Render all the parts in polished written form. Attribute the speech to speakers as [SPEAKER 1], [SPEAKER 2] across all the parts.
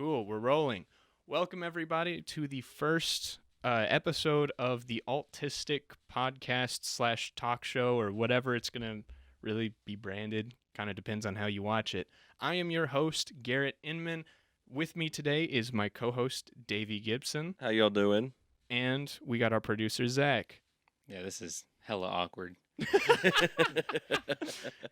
[SPEAKER 1] Cool. We're rolling. Welcome, everybody, to the first episode of the Alt.tistic podcast slash talk show, or whatever it's going to really be branded. Kind of depends on how you watch it. I am your host, Garrett Inman. With me today is my co-host, Davey Gibson.
[SPEAKER 2] How y'all doing?
[SPEAKER 1] And we got our producer, Zach.
[SPEAKER 3] Yeah, this is hella awkward.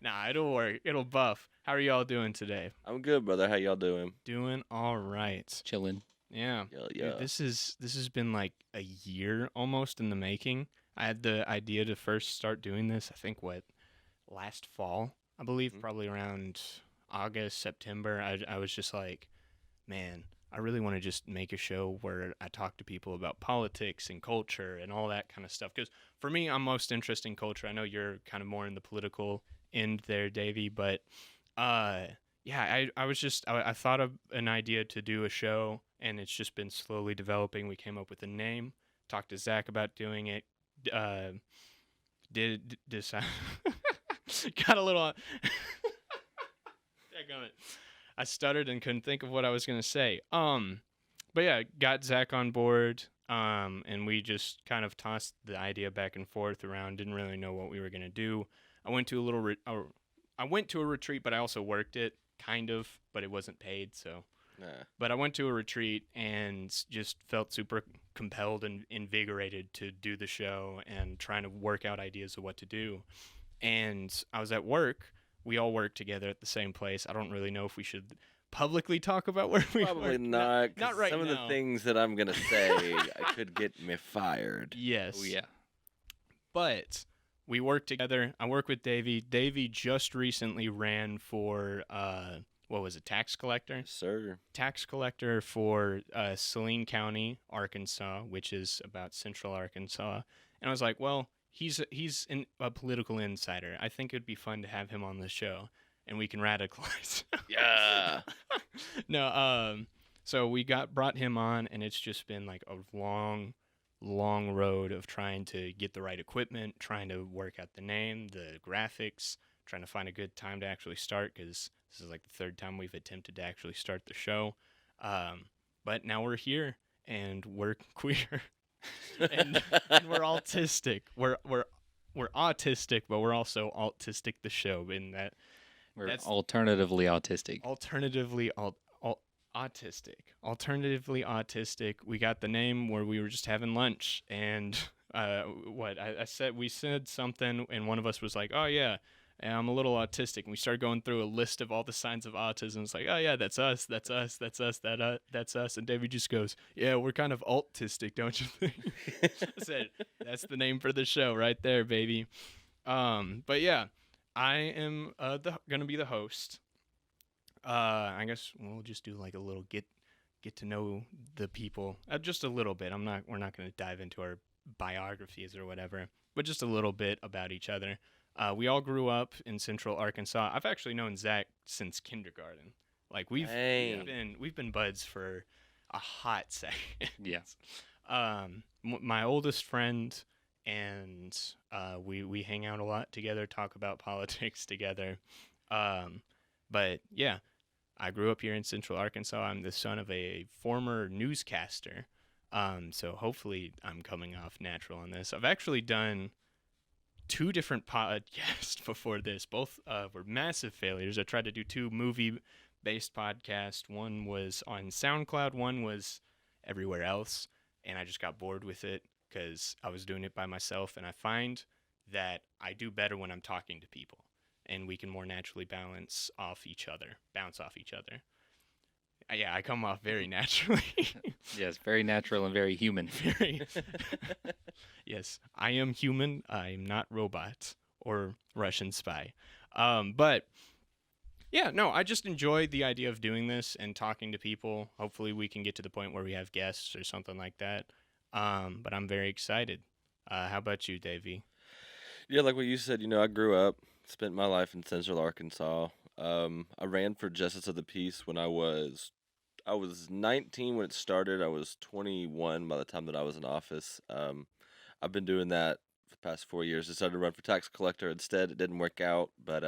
[SPEAKER 1] Nah, it'll work. It'll buff. How are y'all doing today?
[SPEAKER 2] I'm good, brother. How y'all doing?
[SPEAKER 1] Doing all right.
[SPEAKER 3] Chilling.
[SPEAKER 1] Yeah.
[SPEAKER 2] Yeah.
[SPEAKER 1] Dude, this has been like a year almost in the making. I had the idea to first start doing this, I think, last fall, I believe, probably around August, September. I was just like, man, I really want to just make a show where I talk to people about politics and culture and all that kind of stuff. Because for me, I'm most interested in culture. I know you're kind of more in the political end there, Davey, but yeah, I thought of an idea to do a show, and it's just been slowly developing. We came up with a name, talked to Zach about doing it, did decide, got a little, dadgummit. I stuttered and couldn't think of what I was going to say. But yeah, got Zach on board, and we just kind of tossed the idea back and forth around, didn't really know what we were going to do. I went to a retreat, but I also worked it, kind of, but it wasn't paid, so.
[SPEAKER 2] Nah.
[SPEAKER 1] But I went to a retreat and just felt super compelled and invigorated to do the show and trying to work out ideas of what to do. And I was at work. We all work together at the same place. I don't really know if we should publicly talk about where we
[SPEAKER 2] Probably
[SPEAKER 1] work.
[SPEAKER 2] not.
[SPEAKER 1] Not right
[SPEAKER 2] Some
[SPEAKER 1] now.
[SPEAKER 2] of the things that I'm gonna say could get me fired.
[SPEAKER 1] Yes.
[SPEAKER 3] Oh, yeah.
[SPEAKER 1] But we work together. I work with Davey. Davey just recently ran for, what was it, tax collector?
[SPEAKER 2] Sir.
[SPEAKER 1] Tax collector for Saline County, Arkansas, which is about central Arkansas. And I was like, well, he's a political insider. I think it'd be fun to have him on the show, and we can radicalize.
[SPEAKER 2] Yeah.
[SPEAKER 1] No, so we brought him on, and it's just been like a long road of trying to get the right equipment, trying to work out the name, the graphics, trying to find a good time to actually start, because this is like the third time we've attempted to actually start the show. But now we're here, and we're queer. and we're autistic. We're autistic, but we're also Alt.tistic the show. In that
[SPEAKER 3] That's alternatively autistic.
[SPEAKER 1] Alternatively autistic. Alternatively autistic. We got the name where we were just having lunch, and we said something, and one of us was like, "Oh yeah, I'm a little autistic," and we started going through a list of all the signs of autism. It's like, oh yeah, that's us, that's us, that's us, that's us. And David just goes, yeah, we're kind of Alt.tistic, don't you think? I said, that's the name for the show right there, baby. But yeah, I am gonna be the host. I guess we'll just do like a little get to know the people, just a little bit. We're not gonna dive into our biographies or whatever, but just a little bit about each other. We all grew up in Central Arkansas. I've actually known Zach since kindergarten. Like we've been buds for a hot second.
[SPEAKER 3] Yeah.
[SPEAKER 1] My oldest friend, and we hang out a lot together, talk about politics together. But yeah, I grew up here in Central Arkansas. I'm the son of a former newscaster. So hopefully I'm coming off natural on this. I've actually done 2 different podcasts before this. Both were massive failures. I tried to do 2 movie-based podcasts. One was on SoundCloud. One was everywhere else. And I just got bored with it because I was doing it by myself. And I find that I do better when I'm talking to people, and we can more naturally bounce off each other. Yeah, I come off very naturally.
[SPEAKER 3] Yes, very natural and very human.
[SPEAKER 1] Very. Yes, I am human. I'm not robot or Russian spy. But yeah, no, I just enjoy the idea of doing this and talking to people. Hopefully we can get to the point where we have guests or something like that. But I'm very excited. How about you, Davey?
[SPEAKER 2] Yeah, like what you said, I grew up, spent my life in Central Arkansas. I ran for Justice of the Peace when I was 19 when it started. I was 21 by the time that I was in office. I've been doing that for the past 4 years. I decided to run for tax collector instead. It didn't work out, but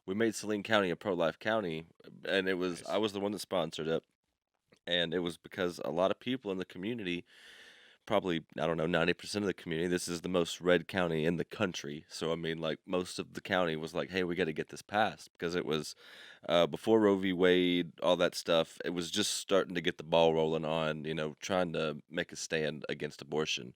[SPEAKER 2] we made Saline County a pro-life county, and I was the one that sponsored it. And it was because a lot of people in the community, probably, I don't know, 90% of the community, this is the most red county in the country. So, I mean, like, most of the county was like, hey, we got to get this passed because it was before Roe v. Wade, all that stuff. It was just starting to get the ball rolling on, trying to make a stand against abortion.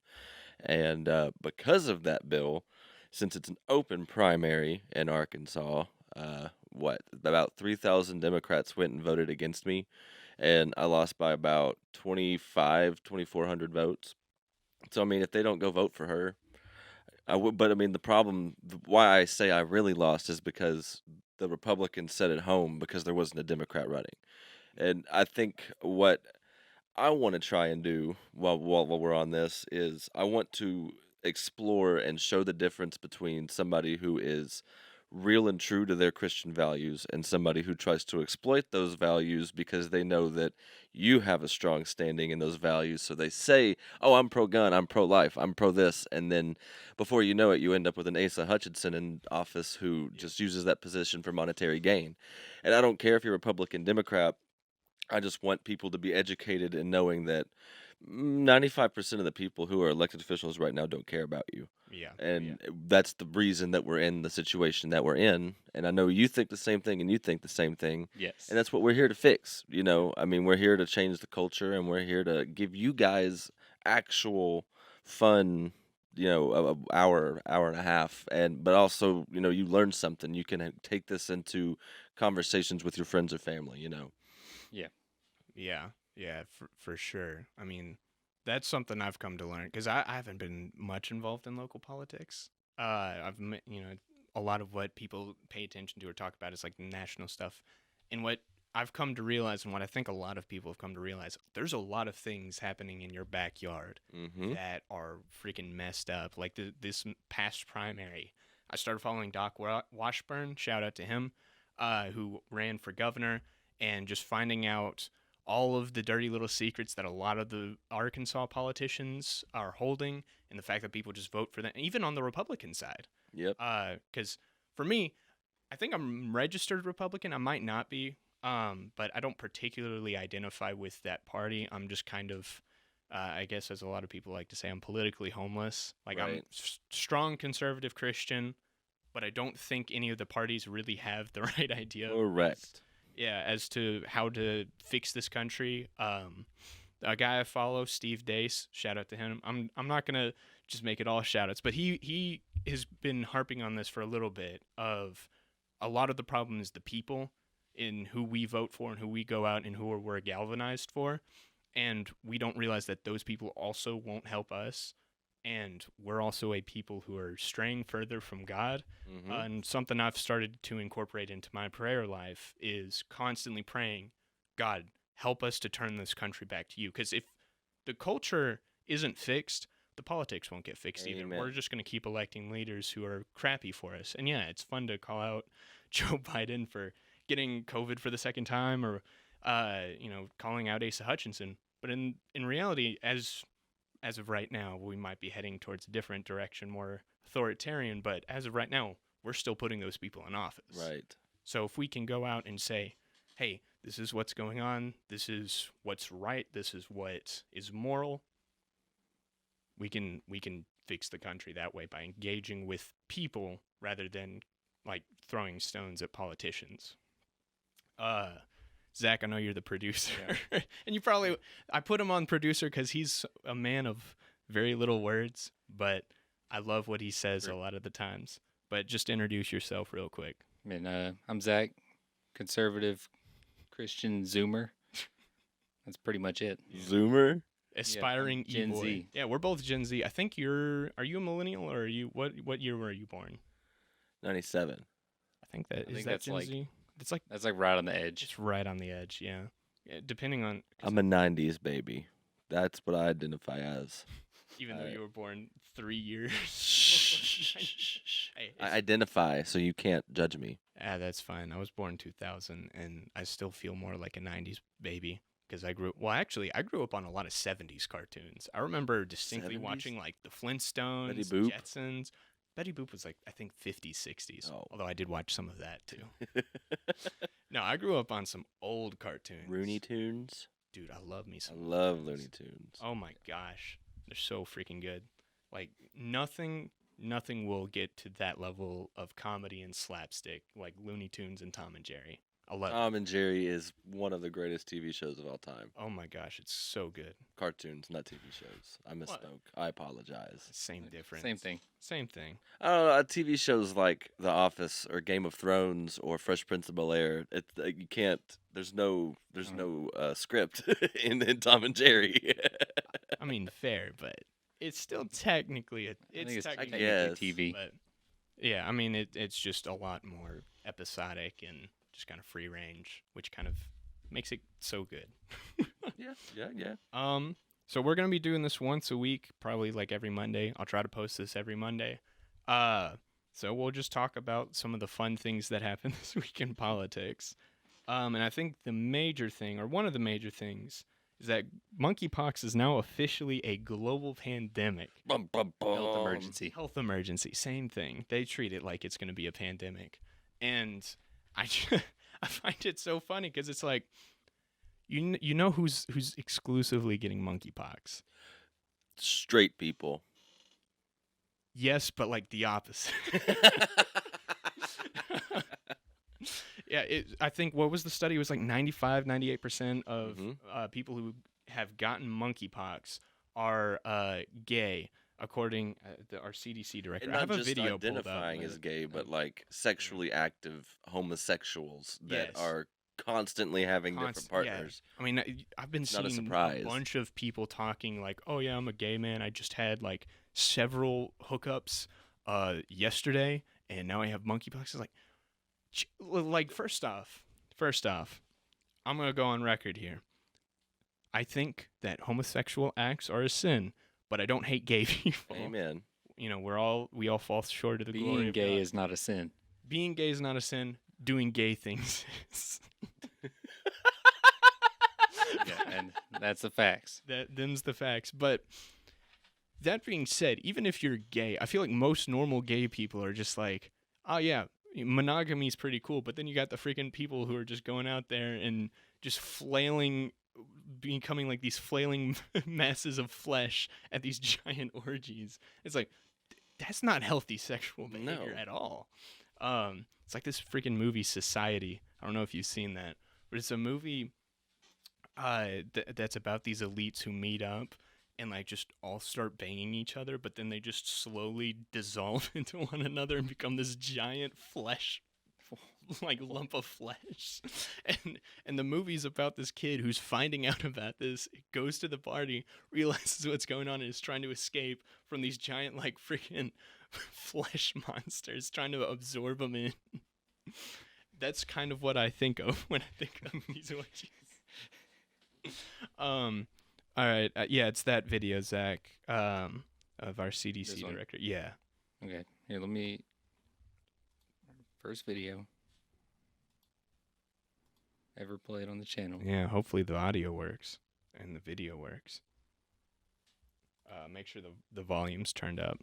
[SPEAKER 2] And because of that bill, since it's an open primary in Arkansas, about 3,000 Democrats went and voted against me, and I lost by about 2,400 votes. So, I mean, if they don't go vote for her, I would. But I mean, why I say I really lost is because the Republicans sat at home because there wasn't a Democrat running. And I think what I want to try and do while we're on this is I want to explore and show the difference between somebody who is real and true to their Christian values and somebody who tries to exploit those values because they know that you have a strong standing in those values. So they say, "Oh, I'm pro gun, I'm pro life, I'm pro this," and then before you know it, you end up with an Asa Hutchinson in office who just uses that position for monetary gain. And I don't care if you're Republican, Democrat. I just want people to be educated in knowing that 95% of the people who are elected officials right now don't care about you.
[SPEAKER 1] Yeah.
[SPEAKER 2] And that's the reason that we're in the situation that we're in. And I know you think the same thing and you think the same thing.
[SPEAKER 3] Yes.
[SPEAKER 2] And that's what we're here to fix. I mean, we're here to change the culture and we're here to give you guys actual fun, a hour and a half. But also, you learn something. You can take this into conversations with your friends or family.
[SPEAKER 3] Yeah.
[SPEAKER 1] Yeah, for sure. I mean, that's something I've come to learn because I haven't been much involved in local politics. A lot of what people pay attention to or talk about is like national stuff. And what I've come to realize, and what I think a lot of people have come to realize, there's a lot of things happening in your backyard
[SPEAKER 2] Mm-hmm.
[SPEAKER 1] that are freaking messed up. Like this past primary, I started following Doc Washburn. Shout out to him, who ran for governor, and just finding out all of the dirty little secrets that a lot of the Arkansas politicians are holding, and the fact that people just vote for them, even on the Republican side.
[SPEAKER 2] Yep.
[SPEAKER 1] Because for me, I think I'm registered Republican. I might not be, but I don't particularly identify with that party. I'm just kind of, I guess, as a lot of people like to say, I'm politically homeless. Like I'm
[SPEAKER 2] Right.
[SPEAKER 1] strong conservative Christian, but I don't think any of the parties really have the right idea.
[SPEAKER 2] Correct.
[SPEAKER 1] As to how to fix this country. A guy I follow, Steve Dace, shout out to him. I'm not gonna just make it all shout outs, but he has been harping on this for a little bit. Of a lot of the problem is the people in who we vote for and who we go out and who we're galvanized for, and we don't realize that those people also won't help us. And we're also a people who are straying further from God.
[SPEAKER 2] Mm-hmm.
[SPEAKER 1] And something I've started to incorporate into my prayer life is constantly praying, God, help us to turn this country back to you. Because if the culture isn't fixed, the politics won't get fixed either.
[SPEAKER 2] Amen.
[SPEAKER 1] We're just going to keep electing leaders who are crappy for us. And yeah, it's fun to call out Joe Biden for getting COVID for the second time, or calling out Asa Hutchinson. But in reality, as of right now, we might be heading towards a different direction, more authoritarian. But as of right now, we're still putting those people in office.
[SPEAKER 2] Right.
[SPEAKER 1] So if we can go out and say, hey, this is what's going on, this is what's right, this is what is moral, we can fix the country that way by engaging with people rather than like throwing stones at politicians. Zach, I know you're the producer, and you probably, I put him on producer because he's a man of very little words, but I love what he says a lot of the times. But just introduce yourself real quick.
[SPEAKER 3] I'm Zach, conservative Christian Zoomer. That's pretty much it.
[SPEAKER 2] Zoomer?
[SPEAKER 1] Aspiring
[SPEAKER 3] Gen
[SPEAKER 1] E-boy.
[SPEAKER 3] Z.
[SPEAKER 1] Yeah, we're both Gen Z. I think are you a millennial, or are you, what year were you born?
[SPEAKER 2] 97.
[SPEAKER 1] I think that
[SPEAKER 3] I
[SPEAKER 1] is
[SPEAKER 3] think
[SPEAKER 1] that
[SPEAKER 3] that's
[SPEAKER 1] Gen
[SPEAKER 3] like-
[SPEAKER 1] Z. It's like
[SPEAKER 3] That's like right on the edge.
[SPEAKER 1] just right on the edge. Yeah, depending on.
[SPEAKER 2] I'm a 90s baby. That's what I identify as.
[SPEAKER 1] Even though
[SPEAKER 2] Alright.
[SPEAKER 1] you were born 3 years. Hey,
[SPEAKER 2] I identify, so you can't judge me.
[SPEAKER 1] that's fine. I was born 2000, and I still feel more like a 90s baby because I grew. Well, actually, I grew up on a lot of 70s cartoons. I remember distinctly
[SPEAKER 2] 70s?
[SPEAKER 1] watching like the Flintstones,
[SPEAKER 2] Betty Boop?
[SPEAKER 1] Jetsons. Betty Boop was like, I think 50s, 60s.
[SPEAKER 2] Oh.
[SPEAKER 1] Although I did watch some of that too. No, I grew up on some old cartoons.
[SPEAKER 2] Rooney Tunes.
[SPEAKER 1] dude, I love me
[SPEAKER 2] I
[SPEAKER 1] some
[SPEAKER 2] love
[SPEAKER 1] Tunes.
[SPEAKER 2] Looney Tunes.
[SPEAKER 1] Oh my gosh, they're so freaking good. Like nothing will get to that level of comedy and slapstick like Looney Tunes and Tom and Jerry. I love it.
[SPEAKER 2] Tom and Jerry is one of the greatest TV shows of all time.
[SPEAKER 1] Oh my gosh, it's so good.
[SPEAKER 2] Cartoons, not TV shows. I misspoke. I apologize.
[SPEAKER 1] Same difference.
[SPEAKER 3] Same thing.
[SPEAKER 1] Same thing.
[SPEAKER 2] I don't know. TV shows like The Office or Game of Thrones or Fresh Prince of Bel-Air. You can't. There's no script in Tom and Jerry.
[SPEAKER 1] I mean, fair, but it's still technically
[SPEAKER 3] It's
[SPEAKER 1] technically
[SPEAKER 2] guess.
[SPEAKER 3] TV.
[SPEAKER 1] But yeah, I mean, it's just a lot more episodic and just kind of free range, which kind of makes it so good.
[SPEAKER 2] yeah.
[SPEAKER 1] So we're gonna be doing this once a week, probably like every Monday. I'll try to post this every Monday. So we'll just talk about some of the fun things that happened this week in politics. And I think the major thing, or one of the major things, is that monkeypox is now officially a global pandemic.
[SPEAKER 2] Bum, bum,
[SPEAKER 3] Health
[SPEAKER 2] bum.
[SPEAKER 3] emergency.
[SPEAKER 1] Health emergency, same thing. They treat it like it's going to be a pandemic. And I I find it so funny because it's like, you know who's exclusively getting monkeypox?
[SPEAKER 2] Straight people.
[SPEAKER 1] Yes, but like the opposite. Yeah, I think, what was the study? It was like 95, 98% of people who have gotten monkeypox are gay, according to our CDC director.
[SPEAKER 2] And
[SPEAKER 1] I
[SPEAKER 2] not
[SPEAKER 1] have a
[SPEAKER 2] just
[SPEAKER 1] video pulled up.
[SPEAKER 2] identifying as gay, but like sexually active homosexuals that
[SPEAKER 1] Yes.
[SPEAKER 2] are constantly having different
[SPEAKER 1] Yeah.
[SPEAKER 2] partners.
[SPEAKER 1] I mean, I've been
[SPEAKER 2] Not a
[SPEAKER 1] seeing
[SPEAKER 2] surprise.
[SPEAKER 1] bunch of people talking like, "Oh yeah, I'm a gay man. I just had like several hookups yesterday, and now I have monkeypox." It's like first off, I'm gonna go on record here. I think that homosexual acts are a sin, but I don't hate gay people.
[SPEAKER 2] Amen.
[SPEAKER 1] You know, we all fall short of the glory
[SPEAKER 3] Being
[SPEAKER 1] of
[SPEAKER 3] gay
[SPEAKER 1] God.
[SPEAKER 3] is not a sin.
[SPEAKER 1] Being gay is not a sin. Doing gay things is.
[SPEAKER 3] Yeah, and that's the facts.
[SPEAKER 1] Them's the facts. But that being said, even if you're gay, I feel like most normal gay people are just like, oh yeah, monogamy is pretty cool. But then you got the freaking people who are just going out there and just flailing, becoming like these flailing masses of flesh at these giant orgies. It's like, that's not healthy sexual behavior
[SPEAKER 2] No.
[SPEAKER 1] at all. It's like this freaking movie Society. I don't know if you've seen that, but it's a movie that's about these elites who meet up and like just all start banging each other, but then they just slowly dissolve into one another and become this giant flesh, like lump of flesh. And the movie's about this kid who's finding out about this, goes to the party, realizes what's going on, and is trying to escape from these giant like freaking flesh monsters trying to absorb them in. That's kind of what I think of when I think of these orgies. All right, yeah, it's that video, Zach, of our CDC
[SPEAKER 3] This one?
[SPEAKER 1] director. Yeah.
[SPEAKER 3] Okay, here, let me. First video ever played on the channel.
[SPEAKER 1] Yeah, hopefully the audio works and the video works. Make sure the volume's turned up.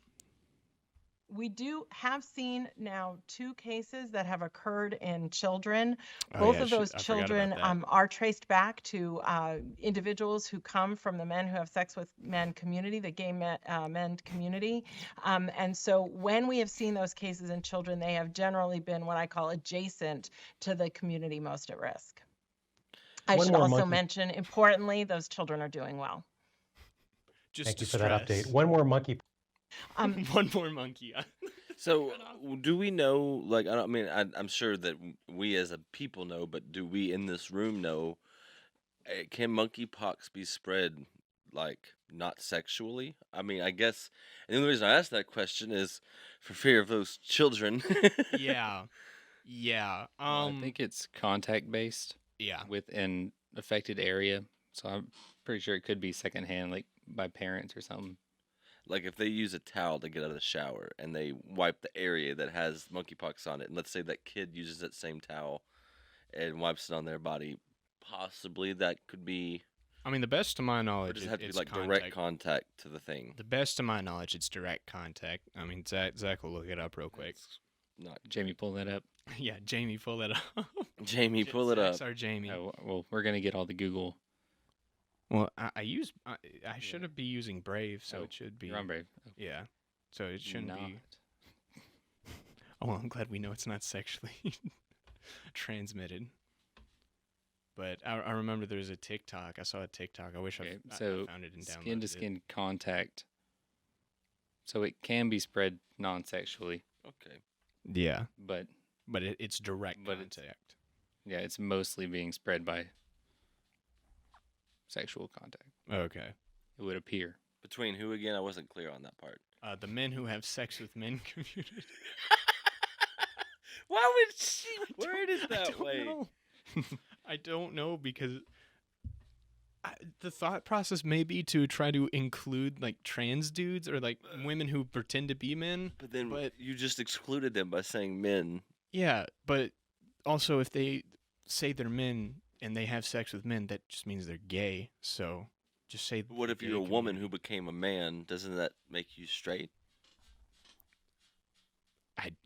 [SPEAKER 4] We have seen now 2 cases that have occurred in children.
[SPEAKER 1] Oh,
[SPEAKER 4] Both
[SPEAKER 1] yeah,
[SPEAKER 4] of those
[SPEAKER 1] I forgot
[SPEAKER 4] children
[SPEAKER 1] about that.
[SPEAKER 4] are traced back to individuals who come from the men who have sex with men community, the gay men community. And so when we have seen those cases in children, they have generally been what I call adjacent to the community most at risk. I
[SPEAKER 5] One
[SPEAKER 4] should
[SPEAKER 5] more
[SPEAKER 4] also
[SPEAKER 5] monkey-
[SPEAKER 4] mention, importantly, those children are doing well.
[SPEAKER 1] Just
[SPEAKER 5] Thank you for that
[SPEAKER 1] stress.
[SPEAKER 5] update. One more monkey.
[SPEAKER 1] One more monkey.
[SPEAKER 2] So, do we know? Like, I'm sure that we as a people know, but do we in this room know? Can monkeypox be spread like not sexually? I mean, I guess. And the only reason I asked that question is for fear of those children.
[SPEAKER 1] Yeah.
[SPEAKER 3] I think it's contact based
[SPEAKER 1] Yeah.
[SPEAKER 3] with an affected area, so I'm pretty sure it could be secondhand, like by parents or something.
[SPEAKER 2] Like if they use a towel to get out of the shower and they wipe the area that has monkeypox on it, and let's say that kid uses that same towel and wipes it on their body, possibly that could be.
[SPEAKER 1] I mean, the best to my
[SPEAKER 2] Or
[SPEAKER 1] knowledge,
[SPEAKER 2] does it have to be
[SPEAKER 1] it's
[SPEAKER 2] like
[SPEAKER 1] contact.
[SPEAKER 2] direct contact to the thing?
[SPEAKER 1] The best to my knowledge, it's direct contact. I mean, Zach will look it up real quick.
[SPEAKER 2] It's not.
[SPEAKER 3] Jamie, pull that up.
[SPEAKER 1] Yeah, Jamie, pull it up.
[SPEAKER 2] Jamie, pull it up.
[SPEAKER 1] Zach's our Jamie.
[SPEAKER 3] Oh, well, we're gonna get all the Google
[SPEAKER 1] Well, I should be using Brave, so
[SPEAKER 3] Oh,
[SPEAKER 1] it should be.
[SPEAKER 3] You're on Brave. Oh,
[SPEAKER 1] Yeah. So it shouldn't
[SPEAKER 3] not.
[SPEAKER 1] be. Oh, well, I'm glad we know it's not sexually transmitted. But I remember there was a TikTok. I saw a TikTok. I wish
[SPEAKER 3] Okay,
[SPEAKER 1] I
[SPEAKER 3] so
[SPEAKER 1] found it and downloaded
[SPEAKER 3] skin to skin contact. So it can be spread non-sexually,
[SPEAKER 2] Okay.
[SPEAKER 1] it. Yeah.
[SPEAKER 3] but
[SPEAKER 1] But it's direct
[SPEAKER 3] But it's-
[SPEAKER 1] contact.
[SPEAKER 3] yeah, it's mostly being spread by sexual contact.
[SPEAKER 1] Okay.
[SPEAKER 3] It would appear.
[SPEAKER 2] Between who again? I wasn't clear on that part.
[SPEAKER 1] The men who have sex with men community.
[SPEAKER 2] Why would she word it
[SPEAKER 1] I
[SPEAKER 2] that
[SPEAKER 1] don't
[SPEAKER 2] way?
[SPEAKER 1] know. I don't know because the thought process may be to try to include like trans dudes or like women who pretend to be men.
[SPEAKER 2] But then
[SPEAKER 1] But-
[SPEAKER 2] you just excluded them by saying men.
[SPEAKER 1] Yeah, but also if they say they're men and they have sex with men, that just means they're gay. So just say.
[SPEAKER 2] But what
[SPEAKER 1] the
[SPEAKER 2] if you're a
[SPEAKER 1] gay
[SPEAKER 2] woman who
[SPEAKER 1] community.
[SPEAKER 2] became a man? Doesn't that make you straight?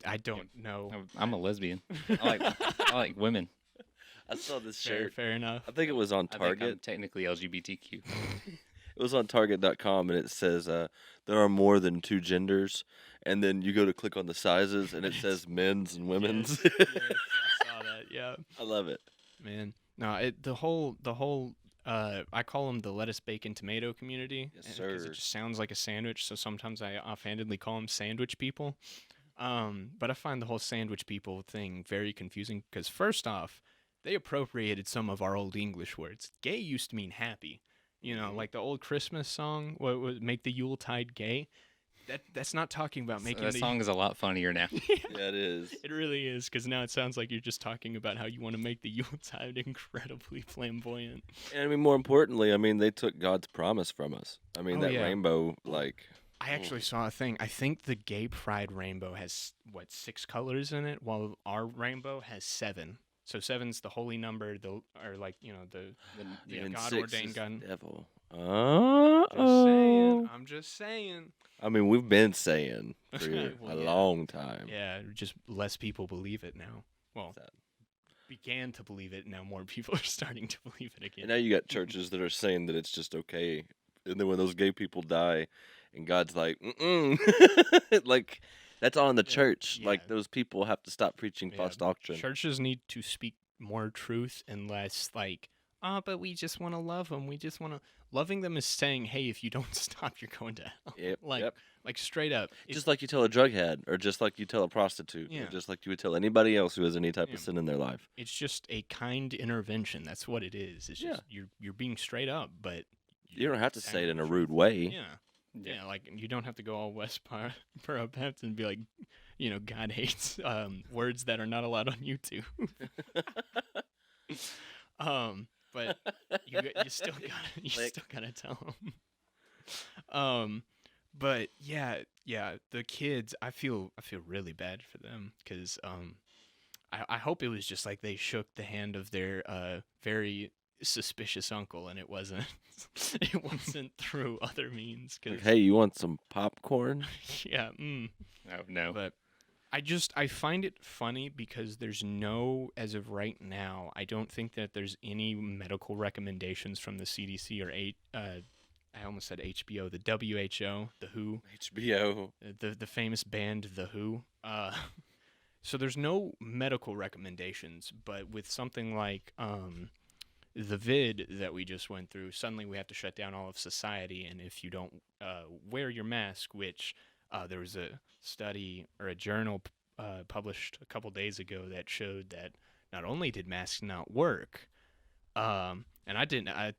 [SPEAKER 1] I don't know.
[SPEAKER 3] I'm a lesbian. I like women.
[SPEAKER 2] I saw this
[SPEAKER 1] Fair,
[SPEAKER 2] shirt.
[SPEAKER 1] fair enough.
[SPEAKER 2] I think it was on
[SPEAKER 3] I think I'm
[SPEAKER 2] Target.
[SPEAKER 3] technically LGBTQ.
[SPEAKER 2] It was on Target.com, and it says there are more than two genders. And then you go to click on the sizes, and it says men's and women's.
[SPEAKER 1] Yes, I saw that. Yeah.
[SPEAKER 2] I love it.
[SPEAKER 1] Man, no, the whole I call them the lettuce, bacon, tomato community.
[SPEAKER 2] Yes,
[SPEAKER 1] Because
[SPEAKER 2] sir.
[SPEAKER 1] it just sounds like a sandwich, so sometimes I offhandedly call them sandwich people. But I find the whole sandwich people thing very confusing because first off, they appropriated some of our old English words. Gay used to mean happy. You know,
[SPEAKER 2] Mhm.
[SPEAKER 1] like the old Christmas song, what was "Make the Yuletide Gay." That's not talking about making
[SPEAKER 3] That
[SPEAKER 1] the
[SPEAKER 3] song is a lot funnier now.
[SPEAKER 2] Yeah, it is.
[SPEAKER 1] It really is, because now it sounds like you're just talking about how you want to make the Yuletide incredibly flamboyant.
[SPEAKER 2] And I mean, more importantly, I mean, they took God's promise from us. I mean,
[SPEAKER 1] Oh,
[SPEAKER 2] that
[SPEAKER 1] yeah.
[SPEAKER 2] rainbow, like,
[SPEAKER 1] I actually saw a thing. I think the gay pride rainbow has, 6 colors in it, while our rainbow has 7. So 7's the holy number, the
[SPEAKER 3] Yeah,
[SPEAKER 2] and
[SPEAKER 1] God
[SPEAKER 2] 6
[SPEAKER 1] ordained
[SPEAKER 2] is
[SPEAKER 1] gun.
[SPEAKER 2] devil.
[SPEAKER 1] Just saying. I'm just saying.
[SPEAKER 2] I mean, we've been saying for
[SPEAKER 1] Well,
[SPEAKER 2] a
[SPEAKER 1] yeah.
[SPEAKER 2] long time.
[SPEAKER 1] Yeah, just less people believe it now. Well,
[SPEAKER 2] Sad.
[SPEAKER 1] began to believe it. Now more people are starting to believe it again.
[SPEAKER 2] And now you got churches that are saying that it's just okay. And then when those gay people die, and God's like, like, that's on the
[SPEAKER 1] Yeah,
[SPEAKER 2] church. Like,
[SPEAKER 1] yeah.
[SPEAKER 2] those people have to stop preaching false
[SPEAKER 1] Yeah,
[SPEAKER 2] doctrine.
[SPEAKER 1] Churches need to speak more truth and less like, but we just want to love them. We just want to. Loving them is saying, hey, if you don't stop, you're going to hell.
[SPEAKER 2] Yep,
[SPEAKER 1] Like,
[SPEAKER 2] yep.
[SPEAKER 1] like straight up.
[SPEAKER 2] Just like you tell a drug head, or just like you tell a prostitute,
[SPEAKER 1] Yeah.
[SPEAKER 2] or just like you would tell anybody else who has any type
[SPEAKER 1] Yeah.
[SPEAKER 2] of sin in their life.
[SPEAKER 1] It's just a kind intervention. That's what it is. It's just you're being straight up, but
[SPEAKER 2] You don't have to say it in a
[SPEAKER 1] saying
[SPEAKER 2] rude way.
[SPEAKER 1] Yeah. Yeah, like you don't have to go all West Borough Baptist and be like, God hates words that are not allowed on YouTube. But you still gotta tell them. But yeah, the kids, I feel really bad for them because I hope it was just like they shook the hand of their very suspicious uncle and it wasn't through other means. Cause
[SPEAKER 2] Like, hey, you want some popcorn?
[SPEAKER 1] yeah,
[SPEAKER 3] Oh, no.
[SPEAKER 1] but I find it funny because there's no, as of right now, I don't think that there's any medical recommendations from the CDC or I almost said HBO, the WHO, the WHO,
[SPEAKER 2] HBO.
[SPEAKER 1] the famous band The Who. So there's no medical recommendations, but with something like the vid that we just went through, suddenly we have to shut down all of society, and if you don't wear your mask, which there was a study or a journal published a couple days ago that showed that not only did masks not work, and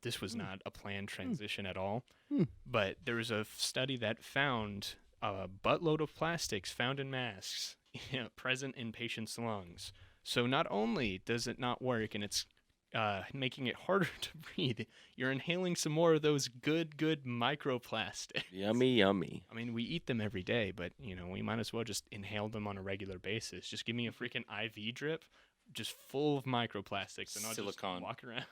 [SPEAKER 1] this was not a planned transition at all, but there was a study that found a buttload of plastics found in masks present in patients' lungs. So not only does it not work and it's making it harder to breathe, you're inhaling some more of those good microplastics.
[SPEAKER 2] Yummy, yummy.
[SPEAKER 1] I mean, we eat them every day, but, we might as well just inhale them on a regular basis. Just give me a freaking IV drip just full of microplastics, and I'll
[SPEAKER 3] Silicone.
[SPEAKER 1] just walk around.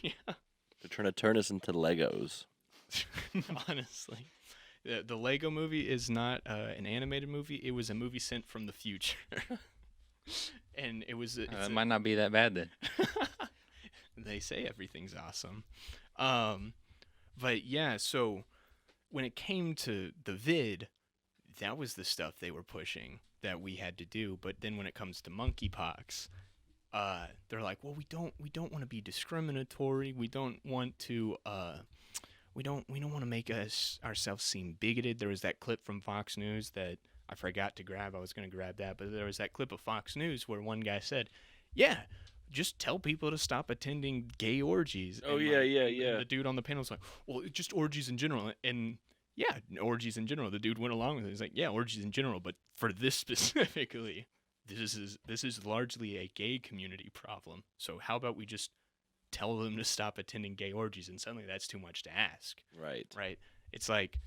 [SPEAKER 1] Yeah,
[SPEAKER 2] They're trying to turn us into Legos.
[SPEAKER 1] honestly. The Lego movie is not an animated movie. It was a movie sent from the future. And it was...
[SPEAKER 3] It might not be that bad then.
[SPEAKER 1] They say everything's awesome. Um, but yeah, so when it came to the vid, that was the stuff they were pushing that we had to do. But then when it comes to monkeypox, they're like, well, we don't want to be discriminatory. We don't want to make ourselves seem bigoted. There was that clip from Fox News that I forgot to grab. I was going to grab that, but there was that clip of Fox News where one guy said, "Yeah, just tell people to stop attending gay orgies."
[SPEAKER 2] Oh
[SPEAKER 1] And
[SPEAKER 2] yeah,
[SPEAKER 1] like,
[SPEAKER 2] yeah,
[SPEAKER 1] and
[SPEAKER 2] yeah.
[SPEAKER 1] the dude on the panel was like, "Well, it's just orgies in general." And yeah, orgies in general. The dude went along with it. He's like, "Yeah, orgies in general, but for this specifically, this is largely a gay community problem. So how about we just tell them to stop attending gay orgies?" And suddenly that's too much to ask,
[SPEAKER 2] Right.
[SPEAKER 1] right? It's like,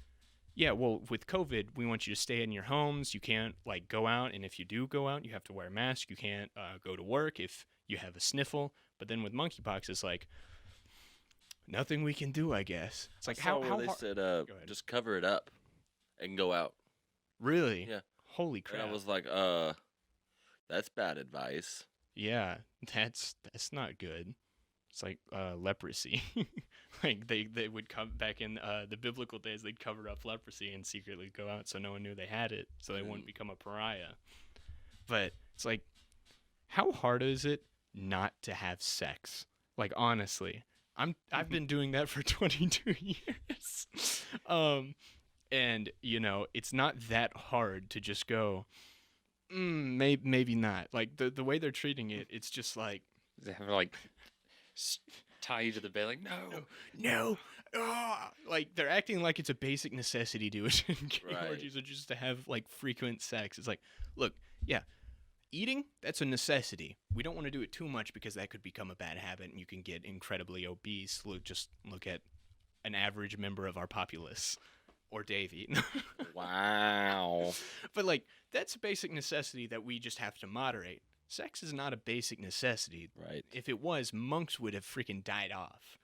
[SPEAKER 1] yeah, well, with COVID, we want you to stay in your homes. You can't like go out, and if you do go out, you have to wear a mask. You can't go to work if you have a sniffle. But then with monkeypox, it's like nothing we can do, I guess. It's
[SPEAKER 2] I
[SPEAKER 1] like
[SPEAKER 2] saw where
[SPEAKER 1] how
[SPEAKER 2] they
[SPEAKER 1] hard?
[SPEAKER 2] said,
[SPEAKER 1] Go ahead.
[SPEAKER 2] just cover it up and go out.
[SPEAKER 1] Really?
[SPEAKER 2] Yeah.
[SPEAKER 1] Holy
[SPEAKER 2] And I
[SPEAKER 1] crap!
[SPEAKER 2] was like, that's bad advice.
[SPEAKER 1] Yeah, that's not good. It's like leprosy. Like they would come back in the biblical days. They'd cover up leprosy and secretly go out so no one knew they had it, so they wouldn't
[SPEAKER 2] Mm.
[SPEAKER 1] become a pariah. But it's like, how hard is it not to have sex? Like honestly, I've been doing that for 22 years. Um, and it's not that hard to just go. Maybe not. Like the way they're treating it, it's just like
[SPEAKER 3] They have to, like, s- tie you to the bed, like, no.
[SPEAKER 1] no. Like they're acting like it's a basic necessity to attend gay
[SPEAKER 2] Right.
[SPEAKER 1] orgies or just to have like frequent sex. It's like, look, yeah, eating, that's a necessity. We don't want to do it too much because that could become a bad habit and you can get incredibly obese. Look at an average member of our populace or Davey.
[SPEAKER 2] Wow.
[SPEAKER 1] But like that's a basic necessity that we just have to moderate. Sex is not a basic necessity.
[SPEAKER 2] Right.
[SPEAKER 1] If it was, monks would have freaking died off.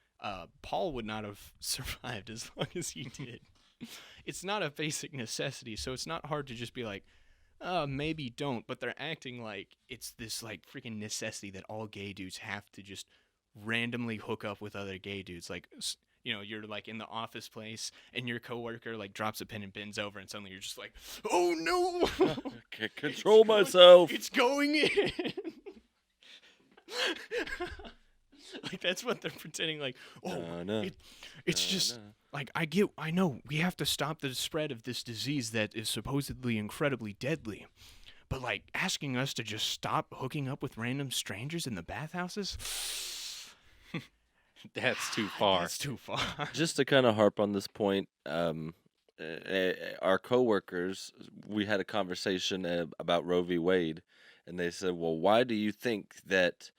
[SPEAKER 1] Paul would not have survived as long as he did. It's not a basic necessity, so it's not hard to just be like, maybe don't. But they're acting like it's this like freaking necessity that all gay dudes have to just randomly hook up with other gay dudes. Like, you're like in the office place and your coworker like drops a pen and bends over, and suddenly you're just like, oh no,
[SPEAKER 2] Can't control myself.
[SPEAKER 1] it's going in. Like that's what they're pretending. Like, oh,
[SPEAKER 2] Nah,
[SPEAKER 1] it's just like I know we have to stop the spread of this disease that is supposedly incredibly deadly, but like asking us to just stop hooking up with random strangers in the bathhouses,
[SPEAKER 3] That's too far.
[SPEAKER 1] that's too far.
[SPEAKER 2] Just to kind of harp on this point, our coworkers, we had a conversation about Roe v. Wade, and they said, "Well, why do you think that,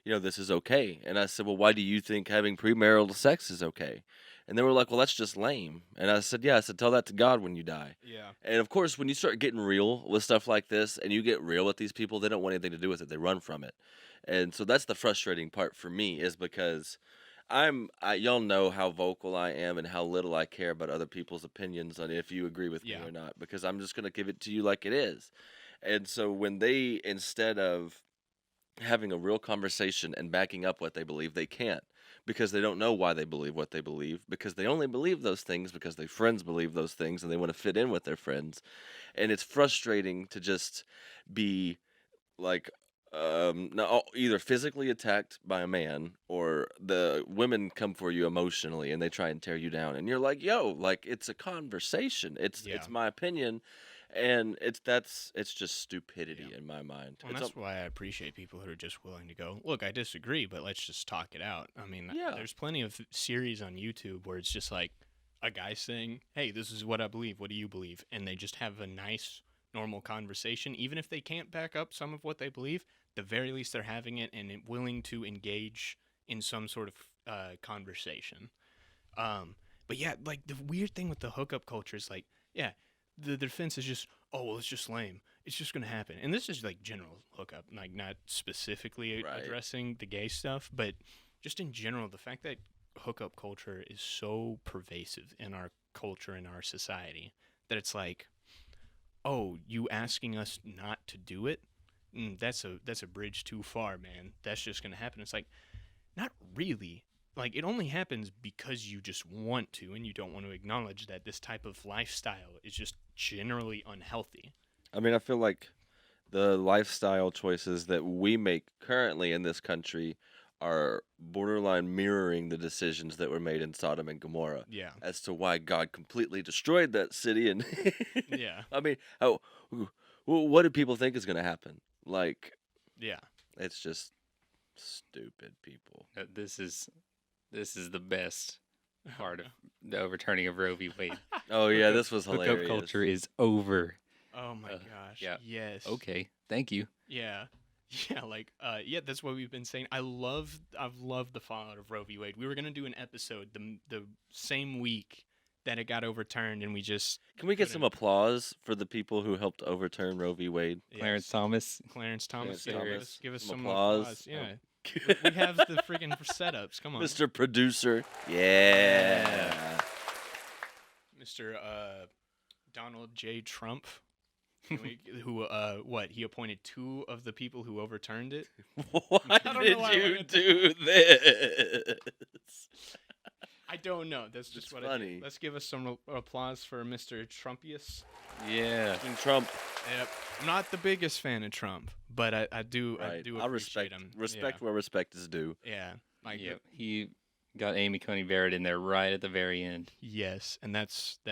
[SPEAKER 2] this is okay?" And I said, "Well, why do you think having premarital sex is okay?" And they were like, "Well, that's just lame." And I said, "Yeah." I said, "Tell that to God when you die."
[SPEAKER 1] Yeah.
[SPEAKER 2] And of course, when you start getting real with stuff like this, and you get real with these people, they don't want anything to do with it. They run from it. And so that's the frustrating part for me, is because y'all know how vocal I am and how little I care about other people's opinions on if you agree with me
[SPEAKER 1] Yeah.
[SPEAKER 2] or not, because I'm just going to give it to you like it is. And so when they, instead of having a real conversation and backing up what they believe, they can't, because they don't know why they believe what they believe, because they only believe those things because their friends believe those things and they want to fit in with their friends. And it's frustrating to just be like, no, either physically attacked by a man, or the women come for you emotionally and they try and tear you down, and you're like, yo, like, it's a conversation, it's
[SPEAKER 1] Yeah.
[SPEAKER 2] my opinion, and it's just stupidity
[SPEAKER 1] Yeah.
[SPEAKER 2] in my mind.
[SPEAKER 1] Well,
[SPEAKER 2] It's
[SPEAKER 1] that's why I appreciate people who are just willing to go, look, I disagree, but let's just talk it out. I mean,
[SPEAKER 2] Yeah.
[SPEAKER 1] there's plenty of series on YouTube where it's just like a guy saying, hey, this is what I believe. What do you believe? And they just have a nice, normal conversation. Even if they can't back up some of what they believe, the very least they're having it and willing to engage in some sort of conversation. But yeah, like the weird thing with the hookup culture is like, yeah, the defense is just, oh well, it's just lame. It's just gonna happen. And this is like general hookup, like not specifically
[SPEAKER 2] Right.
[SPEAKER 1] addressing the gay stuff, but just in general, the fact that hookup culture is so pervasive in our culture, in our society, that it's like, oh, you asking us not to do it? That's a bridge too far, man. That's just gonna happen. It's like, not really. like it only happens because you just want to, and you don't want to acknowledge that this type of lifestyle is just generally unhealthy.
[SPEAKER 2] I mean, I feel like the lifestyle choices that we make currently in this country are borderline mirroring the decisions that were made in Sodom and Gomorrah
[SPEAKER 1] Yeah.
[SPEAKER 2] as to why God completely destroyed that city. And
[SPEAKER 1] Yeah.
[SPEAKER 2] I mean, what do people think is going to happen? Like,
[SPEAKER 1] Yeah.
[SPEAKER 2] it's just stupid people.
[SPEAKER 3] This is the best part of the overturning of Roe v. Wade.
[SPEAKER 2] Oh yeah, this was
[SPEAKER 3] Hookup
[SPEAKER 2] hilarious.
[SPEAKER 3] culture is over.
[SPEAKER 1] Oh my gosh.
[SPEAKER 3] yeah.
[SPEAKER 1] Yes.
[SPEAKER 3] Okay, thank you.
[SPEAKER 1] Yeah. Yeah, like yeah, that's what we've been saying. I've loved the fallout of Roe v. Wade. We were going to do an episode the same week that it got overturned, and we just
[SPEAKER 2] Can we get some applause for the people who helped overturn Roe v. Wade?
[SPEAKER 3] Clarence Thomas.
[SPEAKER 1] Clarence Thomas,
[SPEAKER 2] Clarence
[SPEAKER 1] yeah,
[SPEAKER 2] Thomas.
[SPEAKER 1] give us
[SPEAKER 2] Some
[SPEAKER 1] some
[SPEAKER 2] applause.
[SPEAKER 1] applause. Yeah. We have the friggin' setups. Come on.
[SPEAKER 2] Mr. Producer. Yeah.
[SPEAKER 1] Mr. Donald J. Trump, who what, he appointed 2 of the people who overturned it.
[SPEAKER 2] Why
[SPEAKER 1] I don't know
[SPEAKER 2] did
[SPEAKER 1] why I
[SPEAKER 2] you
[SPEAKER 1] wanted
[SPEAKER 2] do this?
[SPEAKER 1] I don't know. That's just
[SPEAKER 2] It's
[SPEAKER 1] what
[SPEAKER 2] funny.
[SPEAKER 1] I did. Let's give us some applause for Mr. Trumpius.
[SPEAKER 3] Yeah.
[SPEAKER 2] King Trump.
[SPEAKER 1] Yep. I'm not the biggest fan of Trump, but I do
[SPEAKER 2] Right.
[SPEAKER 1] I do
[SPEAKER 2] I
[SPEAKER 1] appreciate
[SPEAKER 2] respect
[SPEAKER 1] him.
[SPEAKER 2] respect where respect is due.
[SPEAKER 1] Yeah. Like
[SPEAKER 3] Yeah. He got Amy Coney Barrett in there right at the very end.
[SPEAKER 1] yes, and that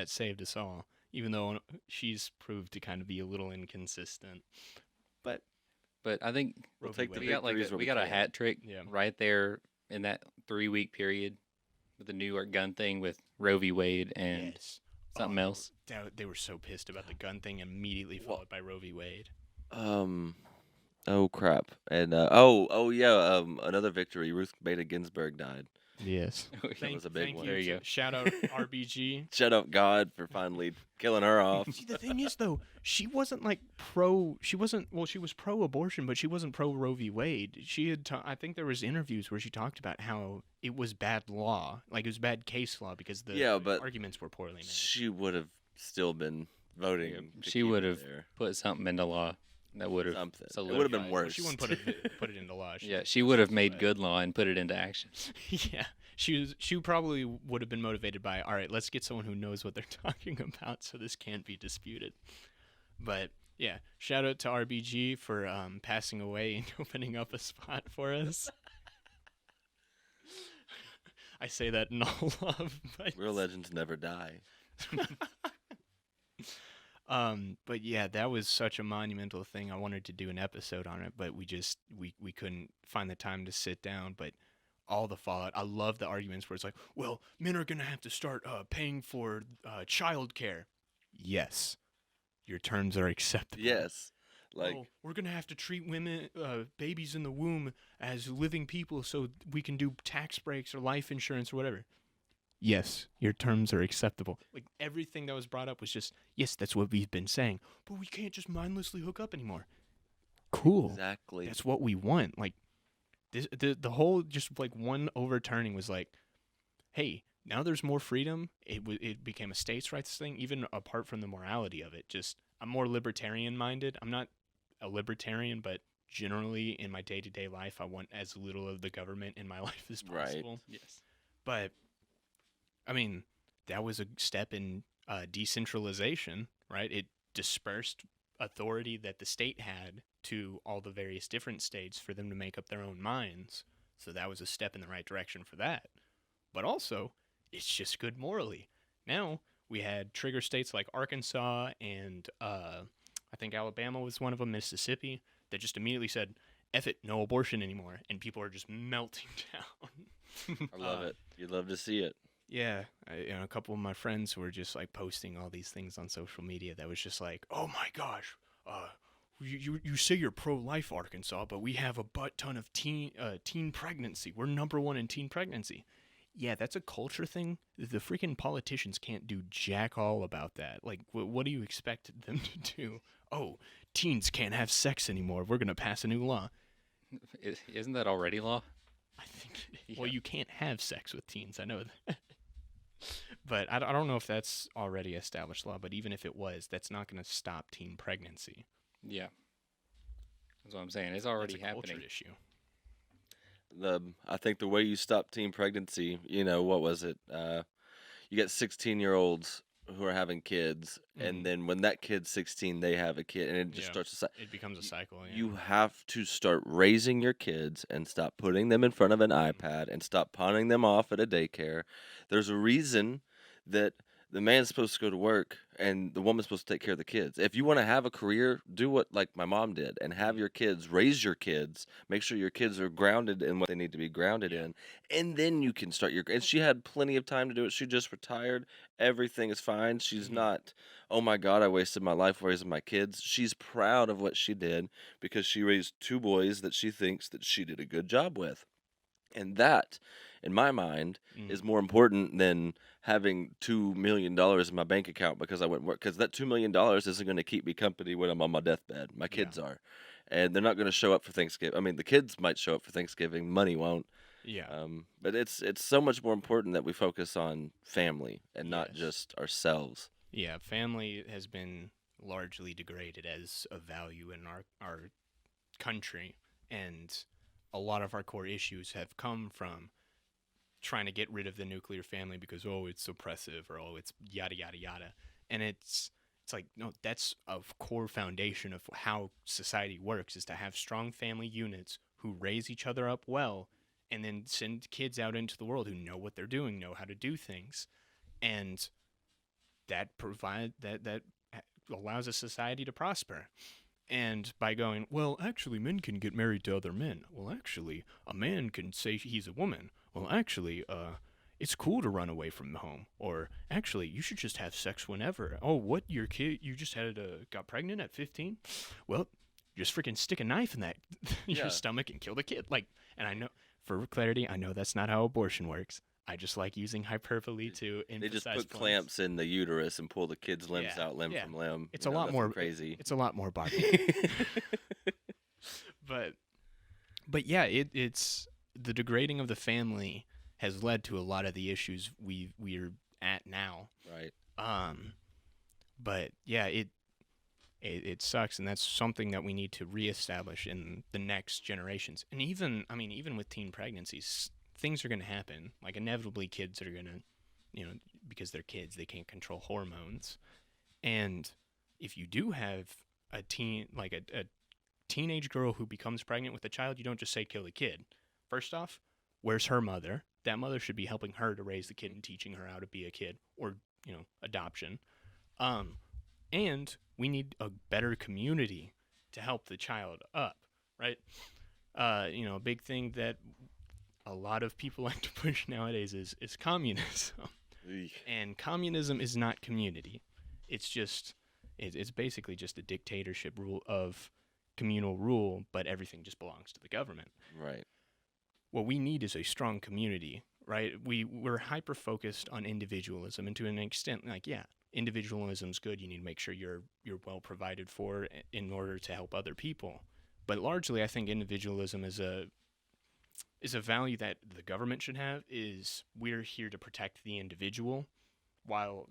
[SPEAKER 1] saved us all. Even though she's proved to kind of be a little inconsistent. But
[SPEAKER 3] But I think
[SPEAKER 2] We'll
[SPEAKER 1] Roe v.
[SPEAKER 2] take the
[SPEAKER 3] we
[SPEAKER 1] Wade-
[SPEAKER 3] got
[SPEAKER 2] victories where
[SPEAKER 3] we
[SPEAKER 2] we
[SPEAKER 3] got a
[SPEAKER 2] can.
[SPEAKER 3] hat trick
[SPEAKER 1] Yeah.
[SPEAKER 3] right there in that 3-week period with the New York gun thing with Roe v. Wade and
[SPEAKER 1] yes.
[SPEAKER 3] something else.
[SPEAKER 1] They were so pissed about the gun thing, immediately followed by Roe v. Wade.
[SPEAKER 2] Oh crap. And yeah, another victory. Ruth Bader Ginsburg died.
[SPEAKER 1] Yes.
[SPEAKER 2] That was a big one.
[SPEAKER 3] There you go.
[SPEAKER 1] Shout out RBG.
[SPEAKER 2] Shut up, God, for finally killing her off.
[SPEAKER 1] See, the thing is, though, she wasn't like pro. She wasn't. Well, she was pro-abortion, but she wasn't pro Roe v. Wade. She had. I think there was interviews where she talked about how it was bad law, like it was bad case law because the
[SPEAKER 2] Yeah, but
[SPEAKER 1] arguments were poorly made.
[SPEAKER 2] She would have still been voting.
[SPEAKER 3] Yeah,
[SPEAKER 2] to
[SPEAKER 3] she
[SPEAKER 2] keep
[SPEAKER 3] would
[SPEAKER 2] it
[SPEAKER 3] have
[SPEAKER 2] there.
[SPEAKER 3] put something into law that would have
[SPEAKER 2] Something. It
[SPEAKER 3] solidified.
[SPEAKER 2] would have been
[SPEAKER 1] Well,
[SPEAKER 2] worse.
[SPEAKER 1] she wouldn't put it into law.
[SPEAKER 3] Yeah, she would have made
[SPEAKER 1] but-
[SPEAKER 3] good law and put it into action.
[SPEAKER 1] Yeah, she probably would have been motivated by, all right, let's get someone who knows what they're talking about, so this can't be disputed. But yeah, shout out to RBG for passing away and opening up a spot for us. I say that in all love. But
[SPEAKER 2] Real legends never die.
[SPEAKER 1] but yeah, that was such a monumental thing. I wanted to do an episode on it, but we couldn't find the time to sit down. But all the fallout, I love the arguments where it's like, well, men are gonna have to start paying for childcare. Yes, your terms are acceptable.
[SPEAKER 2] Yes. Like,
[SPEAKER 1] Oh, we're gonna have to treat women, babies in the womb, as living people, so we can do tax breaks or life insurance or whatever. Yes, your terms are acceptable. Like everything that was brought up was just, yes, that's what we've been saying, but we can't just mindlessly hook up anymore. Cool.
[SPEAKER 2] exactly.
[SPEAKER 1] That's what we want. Like this, the whole just like one overturning was like, hey, now there's more freedom. It became a states' rights thing, even apart from the morality of it. Just I'm more libertarian minded. I'm not a libertarian, but generally in my day-to-day life, I want as little of the government in my life as
[SPEAKER 2] Right.
[SPEAKER 1] possible.
[SPEAKER 3] Yes.
[SPEAKER 1] But I mean, that was a step in decentralization, right? It dispersed authority that the state had to all the various different states for them to make up their own minds. So that was a step in the right direction for that. But also, it's just good morally. Now, we had trigger states like Arkansas and I think Alabama was one of them, Mississippi, that just immediately said, F it, no abortion anymore. And people are just melting down.
[SPEAKER 2] I love it. You'd love to see it.
[SPEAKER 1] Yeah, a couple of my friends were just like posting all these things on social media that was just like, oh my gosh, you say you're pro-life, Arkansas, but we have a butt ton of teen pregnancy. We're #1 in teen pregnancy. Yeah, that's a culture thing. The freaking politicians can't do jack all about that. Like, what do you expect them to do? Oh, teens can't have sex anymore. We're gonna pass a new law.
[SPEAKER 3] Isn't that already law?
[SPEAKER 1] I think. Well, you can't have sex with teens. I know that. But I don't know if that's already established law. But even if it was, that's not going to stop teen pregnancy.
[SPEAKER 3] Yeah. That's what I'm saying. It's already
[SPEAKER 1] That's a
[SPEAKER 3] happening.
[SPEAKER 1] culture issue.
[SPEAKER 2] I think the way you stop teen pregnancy, what was it? You get 16-year-olds who are having kids, and
[SPEAKER 1] Mhm.
[SPEAKER 2] then when that kid's 16, they have a kid, and it just
[SPEAKER 1] Yeah.
[SPEAKER 2] starts to.
[SPEAKER 1] It becomes a cycle. Yeah.
[SPEAKER 2] You have to start raising your kids and stop putting them in front of an iPad and stop pawning them off at a daycare. There's a reason that the man's supposed to go to work and the woman's supposed to take care of the kids. If you want to have a career, do what like my mom did and have
[SPEAKER 1] Mhm.
[SPEAKER 2] your kids, raise your kids, make sure your kids are grounded in what they need to be grounded
[SPEAKER 1] Yeah.
[SPEAKER 2] in, and then you can start your. And she had plenty of time to do it. She just retired. Everything is fine. She's
[SPEAKER 1] Mhm.
[SPEAKER 2] not, oh my God, I wasted my life raising my kids. She's proud of what she did because she raised two boys that she thinks that she did a good job with. And that, in my mind,
[SPEAKER 1] Mhm.
[SPEAKER 2] is more important than having $2 million in my bank account because I went work. Because that $2 million isn't going to keep me company when I'm on my deathbed. My
[SPEAKER 1] Yeah.
[SPEAKER 2] kids are, and they're not going to show up for Thanksgiving. I mean, the kids might show up for Thanksgiving. Money won't.
[SPEAKER 1] Yeah.
[SPEAKER 2] But it's so much more important that we focus on family and not
[SPEAKER 1] Yes.
[SPEAKER 2] just ourselves.
[SPEAKER 1] Yeah. Family has been largely degraded as a value in our country, and a lot of our core issues have come from trying to get rid of the nuclear family because it's oppressive or it's yada yada yada, and it's like no, that's a core foundation of how society works is to have strong family units who raise each other up well, and then send kids out into the world who know what they're doing, know how to do things, and that allows a society to prosper. And by going, well, actually, men can get married to other men. Well, actually, a man can say he's a woman. Well, actually, it's cool to run away from the home. Or actually, you should just have sex whenever. Oh, what? Your kid? You just got pregnant at 15? Well, just freaking stick a knife in that your
[SPEAKER 2] Yeah.
[SPEAKER 1] stomach and kill the kid. Like, and I know, for clarity, I know that's not how abortion works. I just like using hyperbole to
[SPEAKER 2] They just
[SPEAKER 1] emphasize
[SPEAKER 2] put
[SPEAKER 1] points.
[SPEAKER 2] clamps in the uterus and pull the kid's limbs
[SPEAKER 1] Yeah,
[SPEAKER 2] out limb
[SPEAKER 1] yeah.
[SPEAKER 2] from limb.
[SPEAKER 1] It's a lot
[SPEAKER 2] Nothing
[SPEAKER 1] more
[SPEAKER 2] crazy.
[SPEAKER 1] It's a lot more barbaric. but yeah, it's the degrading of the family has led to a lot of the issues we're at now.
[SPEAKER 2] Right.
[SPEAKER 1] But yeah, it sucks, and that's something that we need to reestablish in the next generations. And even with teen pregnancies, things are going to happen. Like inevitably, kids are going to, because they're kids, they can't control hormones. And if you do have a teen, like a teenage girl who becomes pregnant with a child, you don't just say kill the kid. First off, where's her mother? That mother should be helping her to raise the kid and teaching her how to be a kid, or adoption. Um, and we need a better community to help the child up, right? A big thing that a lot of people like to push nowadays is communism.
[SPEAKER 2] Eek.
[SPEAKER 1] And communism is not community. It's basically just a dictatorship rule of communal rule, but everything just belongs to the government.
[SPEAKER 2] Right.
[SPEAKER 1] What we need is a strong community, right? We're hyper focused on individualism, and to an extent, like individualism's good. You need to make sure you're well provided for in order to help other people. But largely, I think individualism is a value that the government should have. Is we're here to protect the individual, while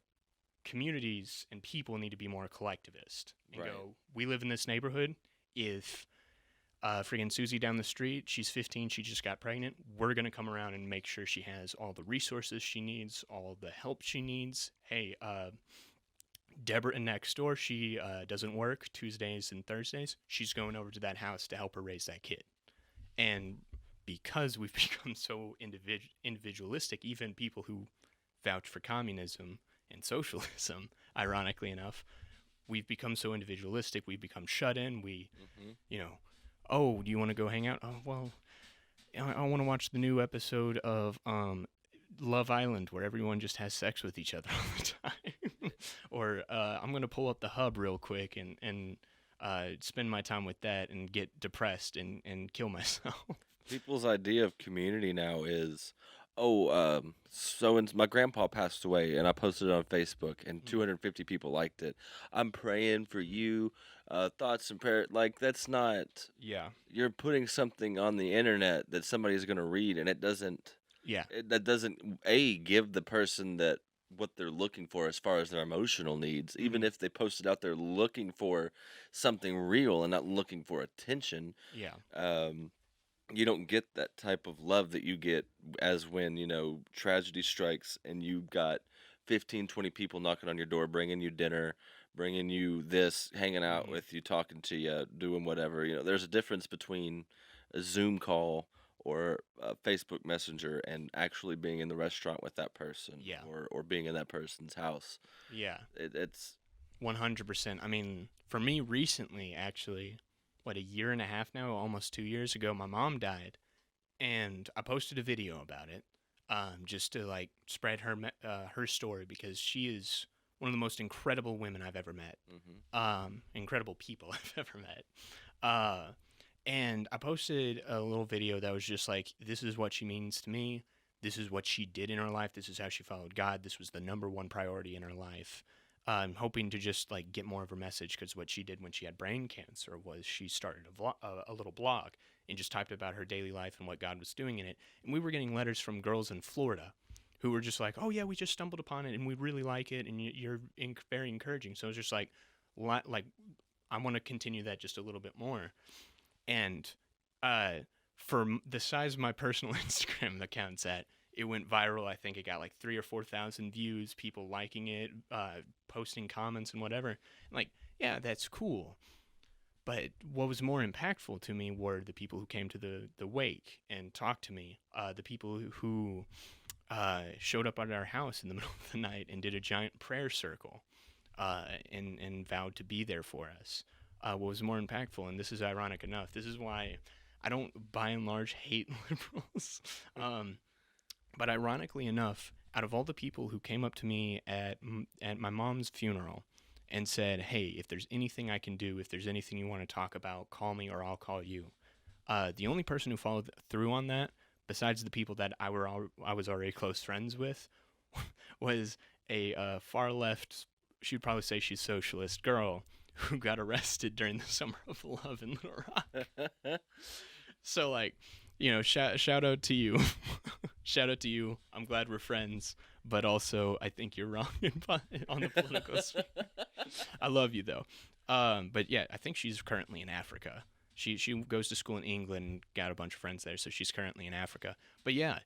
[SPEAKER 1] communities and people need to be more collectivist and
[SPEAKER 2] Right.
[SPEAKER 1] go, we live in this neighborhood. If friggin' Susie down the street, she's 15, she just got pregnant, we're going to come around and make sure she has all the resources she needs, all the help she needs. Hey, Deborah next door, she doesn't work Tuesdays and Thursdays. She's going over to that house to help her raise that kid. And because we've become so individualistic, even people who vouch for communism and socialism, ironically enough, we've become so individualistic. We've become shut in. Oh, do you want to go hang out? Oh, well, I want to watch the new episode of Love Island where everyone just has sex with each other all the time. Or I'm going to pull up the hub real quick and spend my time with that and get depressed and kill myself.
[SPEAKER 2] People's idea of community now is, my grandpa passed away, and I posted it on Facebook, and 250 people liked it. I'm praying for you. Thoughts and prayers. Like, that's not.
[SPEAKER 1] Yeah.
[SPEAKER 2] You're putting something on the internet that somebody's going to read, and it doesn't.
[SPEAKER 1] Yeah.
[SPEAKER 2] That doesn't give the person that what they're looking for as far as their emotional needs. Even
[SPEAKER 1] Mhm.
[SPEAKER 2] if they post it out there looking for something real and not looking for attention.
[SPEAKER 1] Yeah.
[SPEAKER 2] you don't get that type of love that you get as when, you know, tragedy strikes and you've got 15, 20 people knocking on your door, bringing you dinner, bringing you this, hanging out
[SPEAKER 1] Mhm.
[SPEAKER 2] with you, talking to you, doing whatever. You know, there's a difference between a Zoom call or a Facebook Messenger and actually being in the restaurant with that person
[SPEAKER 1] Yeah.
[SPEAKER 2] or being in that person's house.
[SPEAKER 1] Yeah.
[SPEAKER 2] It's
[SPEAKER 1] 100%. I mean, for me recently, actually, what, a year and a half now, almost 2 years ago, my mom died, and I posted a video about it, just to like spread her story because she is one of the most incredible women I've ever met,
[SPEAKER 2] mhm.
[SPEAKER 1] incredible people I've ever met. Uh, and I posted a little video that was just like, this is what she means to me. This is what she did in her life. This is how she followed God. This was the number one priority in her life. I'm hoping to just like get more of her message because what she did when she had brain cancer was she started a little blog and just typed about her daily life and what God was doing in it. And we were getting letters from girls in Florida who were just like, "Oh yeah, we just stumbled upon it and we really like it and you're very encouraging." So it's just like I want to continue that just a little bit more. And uh, the size of my personal Instagram account's at, it went viral. I think it got like 3 or 4 thousand views, people liking it, posting comments and whatever. Like, yeah, that's cool. But what was more impactful to me were the people who came to the wake and talked to me, the people who showed up at our house in the middle of the night and did a giant prayer circle, and vowed to be there for us. What was more impactful, and this is ironic enough, this is why I don't by and large hate liberals. But ironically enough, out of all the people who came up to me at my mom's funeral and said, "Hey, if there's anything I can do, if there's anything you want to talk about, call me or I'll call you." The only person who followed through on that, besides the people that I was already close friends with, was a far left. She'd probably say she's socialist girl who got arrested during the Summer of Love in Little Rock. So like, shout out to you, shout out to you. I'm glad we're friends, but also I think you're wrong on the political sphere. I love you though. But yeah, I think she's currently in Africa. She goes to school in England, got a bunch of friends there, so she's currently in Africa. But yeah,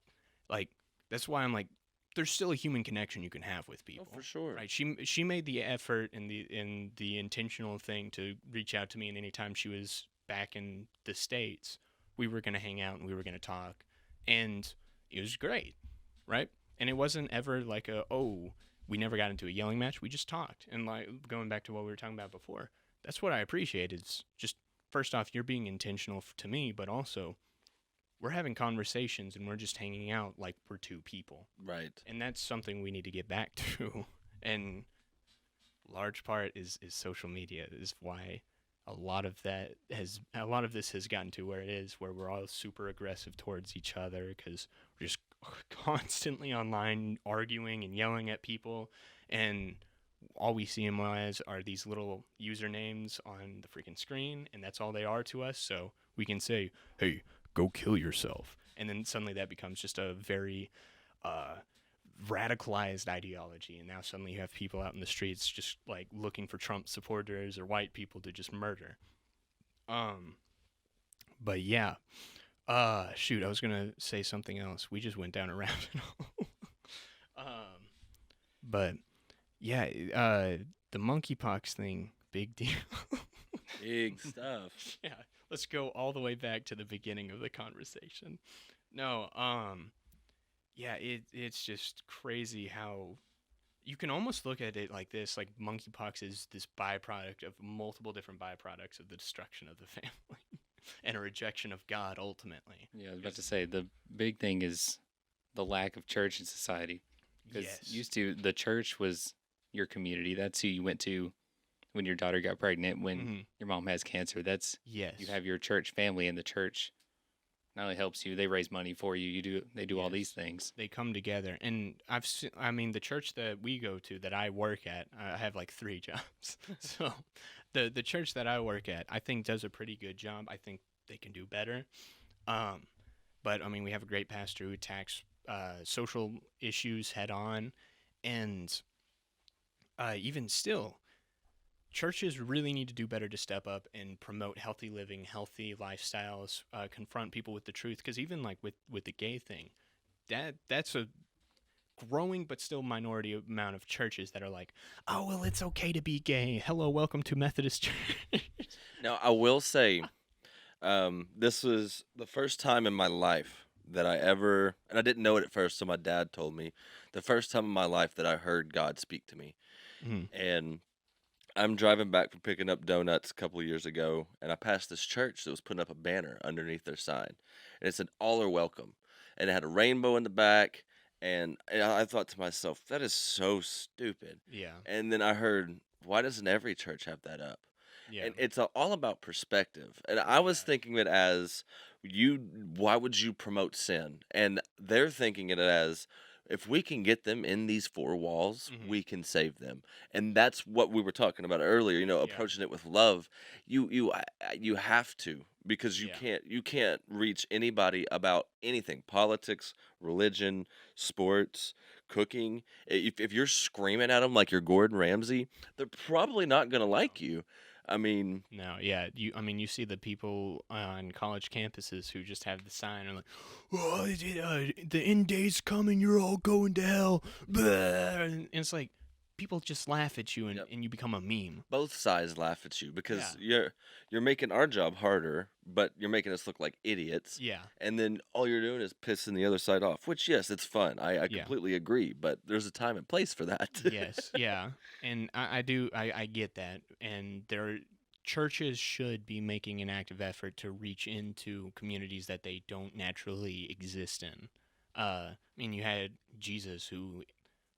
[SPEAKER 1] like that's why I'm like, there's still a human connection you can have with
[SPEAKER 2] Oh,
[SPEAKER 1] people,
[SPEAKER 2] for sure.
[SPEAKER 1] right? She made the effort and the intentional thing to reach out to me, and anytime she was back in the States, we were gonna hang out and we were gonna talk, and it was great, right? And it wasn't ever like we never got into a yelling match. We just talked, and like going back to what we were talking about before, that's what I appreciate. Is just first off, you're being intentional to me, but also we're having conversations and we're just hanging out like we're two people.
[SPEAKER 2] Right.
[SPEAKER 1] And that's something we need to get back to. And large part is social media is why a lot of this has gotten to where it is, where we're all super aggressive towards each other because we're just constantly online arguing and yelling at people, and all we see them as are these little usernames on the freaking screen, and that's all they are to us. So we can say, "Hey, go kill yourself," and then suddenly that becomes just a very uh, radicalized ideology, and now suddenly you have people out in the streets just like looking for Trump supporters or white people to just murder. Um, but yeah, shoot, I was gonna say something else. We just went down a rabbit hole. But yeah, the monkeypox thing, big deal.
[SPEAKER 2] Big stuff.
[SPEAKER 1] Yeah, let's go all the way back to the beginning of the conversation. No, yeah, it's just crazy how you can almost look at it like this, like monkeypox is this byproduct of multiple different byproducts of the destruction of the family and a rejection of God ultimately.
[SPEAKER 3] Yeah, I was about to say the big thing is the lack of church in society. Because
[SPEAKER 1] Yes.
[SPEAKER 3] used to, the church was your community. That's who you went to when your daughter got pregnant, when
[SPEAKER 1] Mhm.
[SPEAKER 3] your mom has cancer. That's
[SPEAKER 1] Yes.
[SPEAKER 3] you have your church family, and the church not only helps you, they raise money for you. They do all these
[SPEAKER 1] Yes.
[SPEAKER 3] things.
[SPEAKER 1] They come together, and I mean, the church that we go to, that I work at, I have like 3 jobs. So, the church that I work at, I think does a pretty good job. I think they can do better. Um, but I mean, we have a great pastor who attacks social issues head on, and even still, churches really need to do better to step up and promote healthy living, healthy lifestyles, confront people with the truth. Because even like with the gay thing, that's a growing but still minority amount of churches that are like, oh well, it's okay to be gay. Hello, welcome to Methodist Church.
[SPEAKER 2] Now, I will say, this was the first time in my life that I ever, and I didn't know it at first, so my dad told me, the first time in my life that I heard God speak to me.
[SPEAKER 1] Mhm.
[SPEAKER 2] And I'm driving back from picking up donuts a couple of years ago, and I passed this church that was putting up a banner underneath their sign, and it said "All are welcome," and it had a rainbow in the back. And I thought to myself, that is so stupid.
[SPEAKER 1] Yeah,
[SPEAKER 2] And then I heard, why doesn't every church have that up?
[SPEAKER 1] yeah,
[SPEAKER 2] And it's all about perspective. And I was
[SPEAKER 1] yeah,
[SPEAKER 2] thinking of it as, why would you promote sin? And they're thinking it as, if we can get them in these four walls,
[SPEAKER 1] hmm,
[SPEAKER 2] we can save them. And that's what we were talking about earlier,
[SPEAKER 1] yeah,
[SPEAKER 2] approaching it with love. You have to, because
[SPEAKER 1] yeah.
[SPEAKER 2] you can't reach anybody about anything, politics, religion, sports, cooking. If you're screaming at them like you're Gordon Ramsay, they're probably not going to
[SPEAKER 1] No.
[SPEAKER 2] like you. I mean,
[SPEAKER 1] No, yeah, I mean, you see the people on college campuses who just have the sign and like, "Oh, the end day's coming. You're all going to hell." Blah. And it's like people just laugh at you, and,
[SPEAKER 2] yep,
[SPEAKER 1] and you become a meme.
[SPEAKER 2] both sides laugh at you
[SPEAKER 1] Yeah,
[SPEAKER 2] because you're making our job harder, but you're making us look like idiots.
[SPEAKER 1] yeah,
[SPEAKER 2] And then all you're doing is pissing the other side off, which, yes, it's fun. I
[SPEAKER 1] yeah.
[SPEAKER 2] completely agree, but there's a time and place for that.
[SPEAKER 1] Yes, yeah, and I get that, and churches should be making an active effort to reach into communities that they don't naturally exist in. I mean, you had Jesus who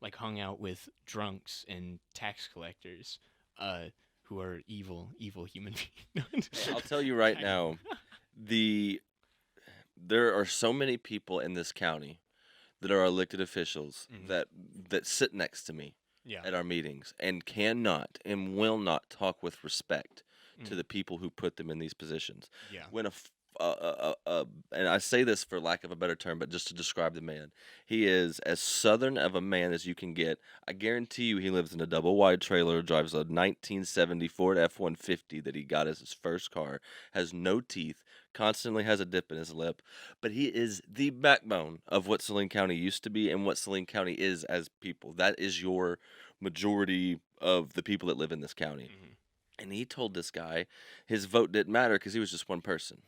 [SPEAKER 1] like hung out with drunks and tax collectors, who are evil human beings.
[SPEAKER 2] Hey, I'll tell you right
[SPEAKER 1] I
[SPEAKER 2] now,
[SPEAKER 1] know.
[SPEAKER 2] the there are so many people in this county that are elected officials
[SPEAKER 1] Mhm.
[SPEAKER 2] that sit next to me
[SPEAKER 1] Yeah.
[SPEAKER 2] at our meetings and cannot and will not talk with respect to
[SPEAKER 1] Mm.
[SPEAKER 2] the people who put them in these positions.
[SPEAKER 1] Yeah.
[SPEAKER 2] When and I say this for lack of a better term, but just to describe the man, he is as southern of a man as you can get. I guarantee you, he lives in a double wide trailer, drives a 1970 Ford F-150 that he got as his first car, has no teeth, constantly has a dip in his lip, but he is the backbone of what Saline County used to be and what Saline County is as people. That is your majority of the people that live in this county.
[SPEAKER 1] Mhm.
[SPEAKER 2] And he told this guy his vote didn't matter because he was just one person.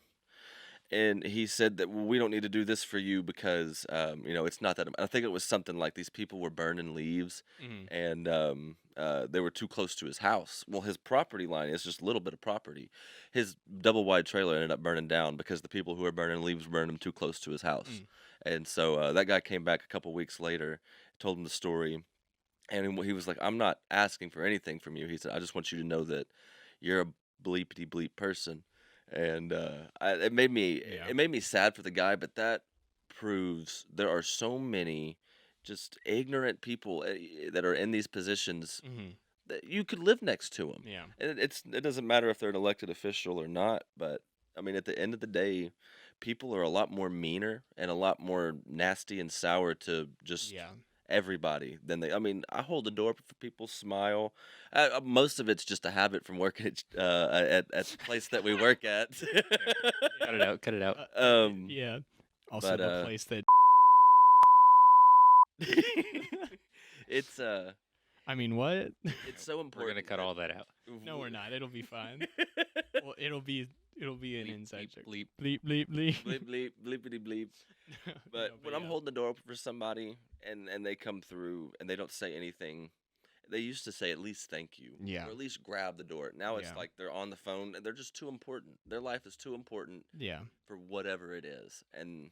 [SPEAKER 2] And he said that, well, we don't need to do this for you because it's not that. I think it was something like these people were burning leaves,
[SPEAKER 1] Mhm.
[SPEAKER 2] and they were too close to his house. Well, his property line is just a little bit of property. His double wide trailer ended up burning down because the people who were burning leaves burned him too close to his house.
[SPEAKER 1] Mm.
[SPEAKER 2] And so that guy came back a couple weeks later, told him the story, and he was like, "I'm not asking for anything from you." He said, "I just want you to know that you're a bleepity bleep person." And
[SPEAKER 1] Yeah.
[SPEAKER 2] it made me sad for the guy, but that proves there are so many just ignorant people that are in these positions
[SPEAKER 1] Mhm.
[SPEAKER 2] that you could live next to them.
[SPEAKER 1] Yeah.
[SPEAKER 2] And it doesn't matter if they're an elected official or not, but I mean, at the end of the day, people are a lot more meaner and a lot more nasty and sour to just
[SPEAKER 1] Yeah.
[SPEAKER 2] everybody than they. I mean, I hold the door open for people, smile. Most of it's just a habit from working at the place that we work at.
[SPEAKER 1] Yeah.
[SPEAKER 3] Cut it out. Cut it out.
[SPEAKER 2] um,
[SPEAKER 1] Yeah. Also,
[SPEAKER 2] but
[SPEAKER 1] the place that.
[SPEAKER 2] it's
[SPEAKER 1] I mean, what?
[SPEAKER 2] it's so
[SPEAKER 3] We're
[SPEAKER 2] important.
[SPEAKER 3] gonna cut all that out.
[SPEAKER 1] No, we're not. It'll be fine. Well, it'll be an
[SPEAKER 3] Bleep,
[SPEAKER 1] inside
[SPEAKER 3] bleep,
[SPEAKER 1] joke.
[SPEAKER 3] bleep.
[SPEAKER 1] Bleep bleep bleep.
[SPEAKER 2] bleep bleep bleepity bleep. But
[SPEAKER 1] No,
[SPEAKER 2] when I'm
[SPEAKER 1] yeah.
[SPEAKER 2] holding the door open for somebody and they come through and they don't say anything, they used to say at least thank you,
[SPEAKER 1] Yeah.
[SPEAKER 2] or at least grab the door. Now it's
[SPEAKER 1] Yeah.
[SPEAKER 2] like they're on the phone and they're just too important. Their life is too important
[SPEAKER 1] Yeah.
[SPEAKER 2] for whatever it is. And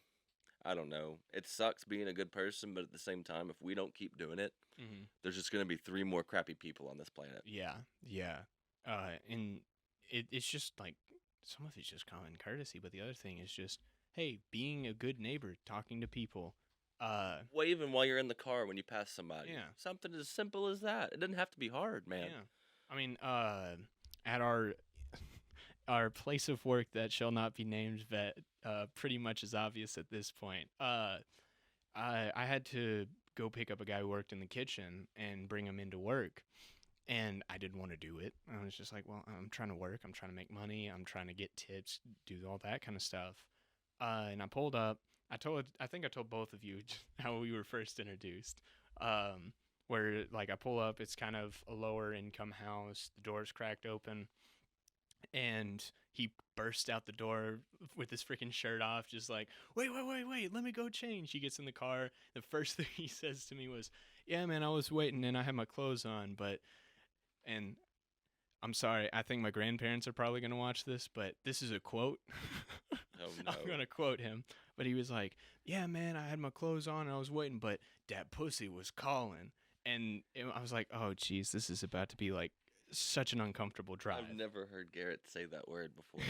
[SPEAKER 2] I don't know. It sucks being a good person, but at the same time, if we don't keep doing it,
[SPEAKER 1] Mhm.
[SPEAKER 2] there's just going to be 3 more crappy people on this planet.
[SPEAKER 1] Yeah. Yeah. And it's just like some of it's just common courtesy, but the other thing is just, hey, being a good neighbor, talking to people.
[SPEAKER 2] Waving while you're in the car when you pass somebody.
[SPEAKER 1] Yeah.
[SPEAKER 2] Something as simple as that. It doesn't have to be hard, man.
[SPEAKER 1] Yeah. I mean, at our place of work that shall not be named, that pretty much is obvious at this point. I had to go pick up a guy who worked in the kitchen and bring him into work, and I didn't want to do it. I was just like, well, I'm trying to work, I'm trying to make money, I'm trying to get tips, do all that kind of stuff. And I pulled up. I think I told both of you how we were first introduced. Where like I pull up, it's kind of a lower income house. The door's cracked open, and he bursts out the door with his freaking shirt off, just like, wait, let me go change. He gets in the car. The first thing he says to me was, yeah, man, I was waiting and I had my clothes on, and I'm sorry, I think my grandparents are probably going to watch this, but this is a quote.
[SPEAKER 2] Oh
[SPEAKER 1] I'm
[SPEAKER 2] no.
[SPEAKER 1] going to quote him. But he was like, yeah, man, I had my clothes on and I was waiting, but that pussy was calling. And I was like, oh, geez, this is about to be like such an uncomfortable drive.
[SPEAKER 2] I've never heard Garrett say that word before.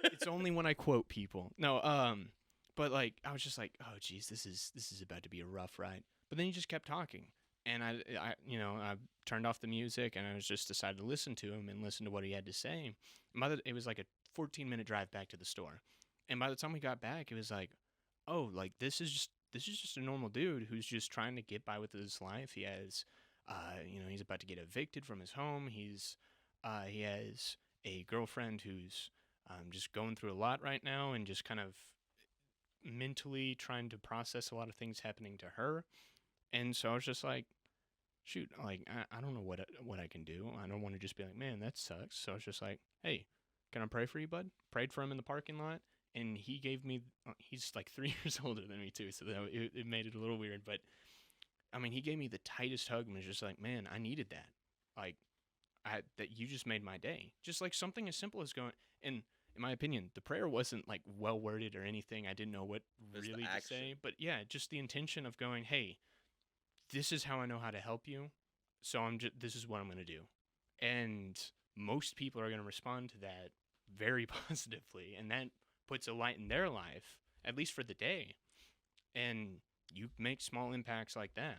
[SPEAKER 1] It's only when I quote people. No, but like I was just like, oh, geez, this is about to be a rough ride. But then he just kept talking. And I turned off the music and I was just decided to listen to him and listen to what he had to say. It was like a 14-minute drive back to the store. And by the time we got back, it was like, oh, like this is just a normal dude who's just trying to get by with his life. He has, he's about to get evicted from his home. He has a girlfriend who's just going through a lot right now and just kind of mentally trying to process a lot of things happening to her. And so I was just like, shoot, like I don't know what I can do. I don't want to just be like, man, that sucks. So I was just like, hey, can I pray for you, bud? Prayed for him in the parking lot, and he gave me. He's like 3 years older than me too, so it made it a little weird. But I mean, he gave me the tightest hug and was just like, man, I needed that. Like, that you just made my day. Just like something as simple as going. And in my opinion, the prayer wasn't like well worded or anything. I didn't know what
[SPEAKER 2] It was the
[SPEAKER 1] really to say,
[SPEAKER 2] action.
[SPEAKER 1] but yeah, just the intention of going, hey, this is how I know how to help you. So this is what I'm going to do. And most people are going to respond to that very positively. And that puts a light in their life, at least for the day. And you make small impacts like that.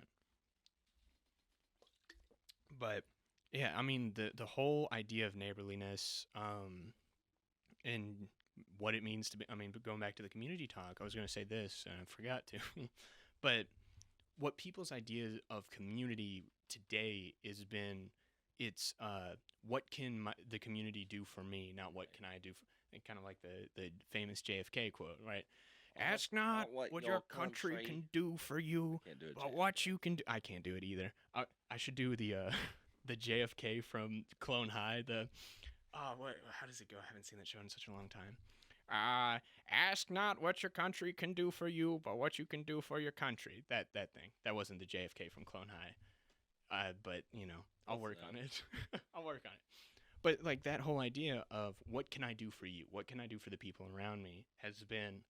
[SPEAKER 1] But yeah, I mean, the whole idea of neighborliness, and what it means to be, I mean, going back to the community talk, I was going to say this and I forgot to. But what people's idea of community today has been, it's what can the community do for me, not what can I do for, and kind of like the famous JFK quote, right? Ask not what your country can do for you,
[SPEAKER 2] Can't do it.
[SPEAKER 1] but what you can do. I can't do it either. I should do the the JFK from Clone High. How does it go? I haven't seen that show in such a long time. Ask not what your country can do for you, but what you can do for your country. That thing. That wasn't the JFK from Clone High. But I'll work on it. I'll work on it. But like that whole idea of what can I do for you? What can I do for the people around me has been,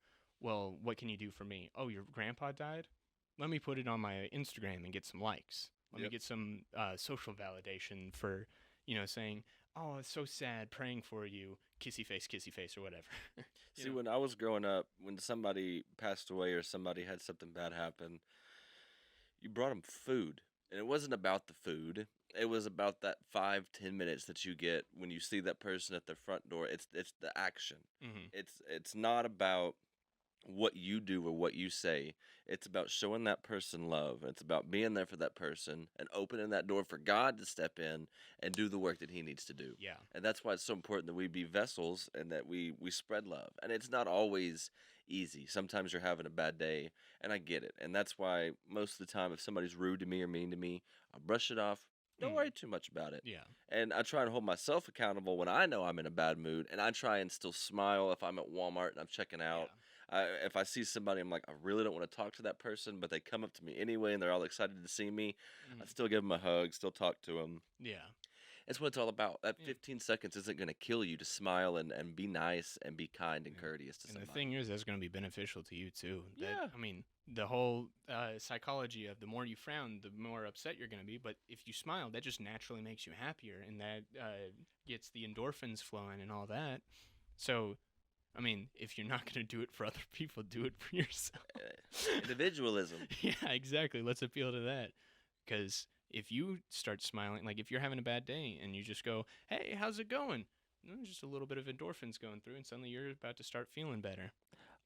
[SPEAKER 1] well, what can you do for me? Oh, your grandpa died? Let me put it on my Instagram and get some likes. Let me
[SPEAKER 2] Yep.
[SPEAKER 1] get some social validation for, saying, oh, it's so sad, praying for you, kissy face, or whatever. You
[SPEAKER 2] See,
[SPEAKER 1] know?
[SPEAKER 2] when I was growing up, when somebody passed away or somebody had something bad happen, you brought them food. And it wasn't about the food. It was about that 5-10 minutes that you get when you see that person at their front door. It's the action.
[SPEAKER 1] Mm-hmm.
[SPEAKER 2] It's not about what you do or what you say. It's about showing that person love. It's about being there for that person and opening that door for God to step in and do the work that he needs to do.
[SPEAKER 1] Yeah.
[SPEAKER 2] And that's why it's so important that we be vessels and that we spread love. And it's not always easy. Sometimes you're having a bad day, and I get it. And that's why most of the time if somebody's rude to me or mean to me, I'll brush it off. Don't worry too much about it.
[SPEAKER 1] Yeah.
[SPEAKER 2] And I try to hold myself accountable when I know I'm in a bad mood, and I try and still smile if I'm at Walmart and I'm checking out. If I see somebody, I'm like, I really don't want to talk to that person, but they come up to me anyway, and they're all excited to see me. I still give them a hug, still talk to them.
[SPEAKER 1] Yeah.
[SPEAKER 2] That's what it's all about. That
[SPEAKER 1] Yeah.
[SPEAKER 2] 15 seconds isn't going to kill you to smile and be nice and be kind and
[SPEAKER 1] Yeah.
[SPEAKER 2] courteous to
[SPEAKER 1] And
[SPEAKER 2] somebody.
[SPEAKER 1] the thing is, that's going to be beneficial to you too.
[SPEAKER 2] Yeah.
[SPEAKER 1] I mean, the whole psychology of the more you frown, the more upset you're going to be. But if you smile, that just naturally makes you happier, and that gets the endorphins flowing and all that. So, I mean, if you're not going to do it for other people, do it for yourself.
[SPEAKER 2] Individualism.
[SPEAKER 1] Yeah, exactly. Let's appeal to that. Because if you start smiling, like if you're having a bad day and you just go, hey, how's it going? Just a little bit of endorphins going through, and suddenly you're about to start feeling better.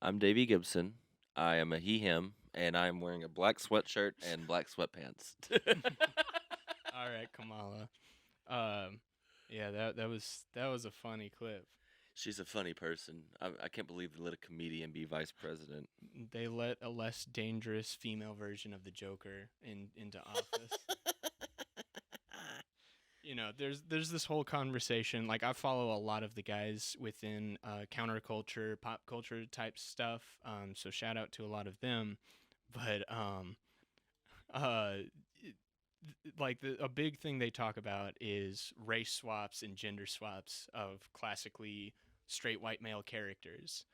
[SPEAKER 2] I'm Davey Gibson. I am a he, him, and I am wearing a black sweatshirt and black sweatpants.
[SPEAKER 1] All right, Kamala. Yeah, that was a funny clip.
[SPEAKER 2] She's a funny person. I can't believe they let a comedian be vice president.
[SPEAKER 1] They let a less dangerous female version of the Joker into office. There's this whole conversation. Like, I follow a lot of the guys within counterculture, pop culture type stuff. So shout out to a lot of them. But uh, a big thing they talk about is race swaps and gender swaps of classically straight white male characters.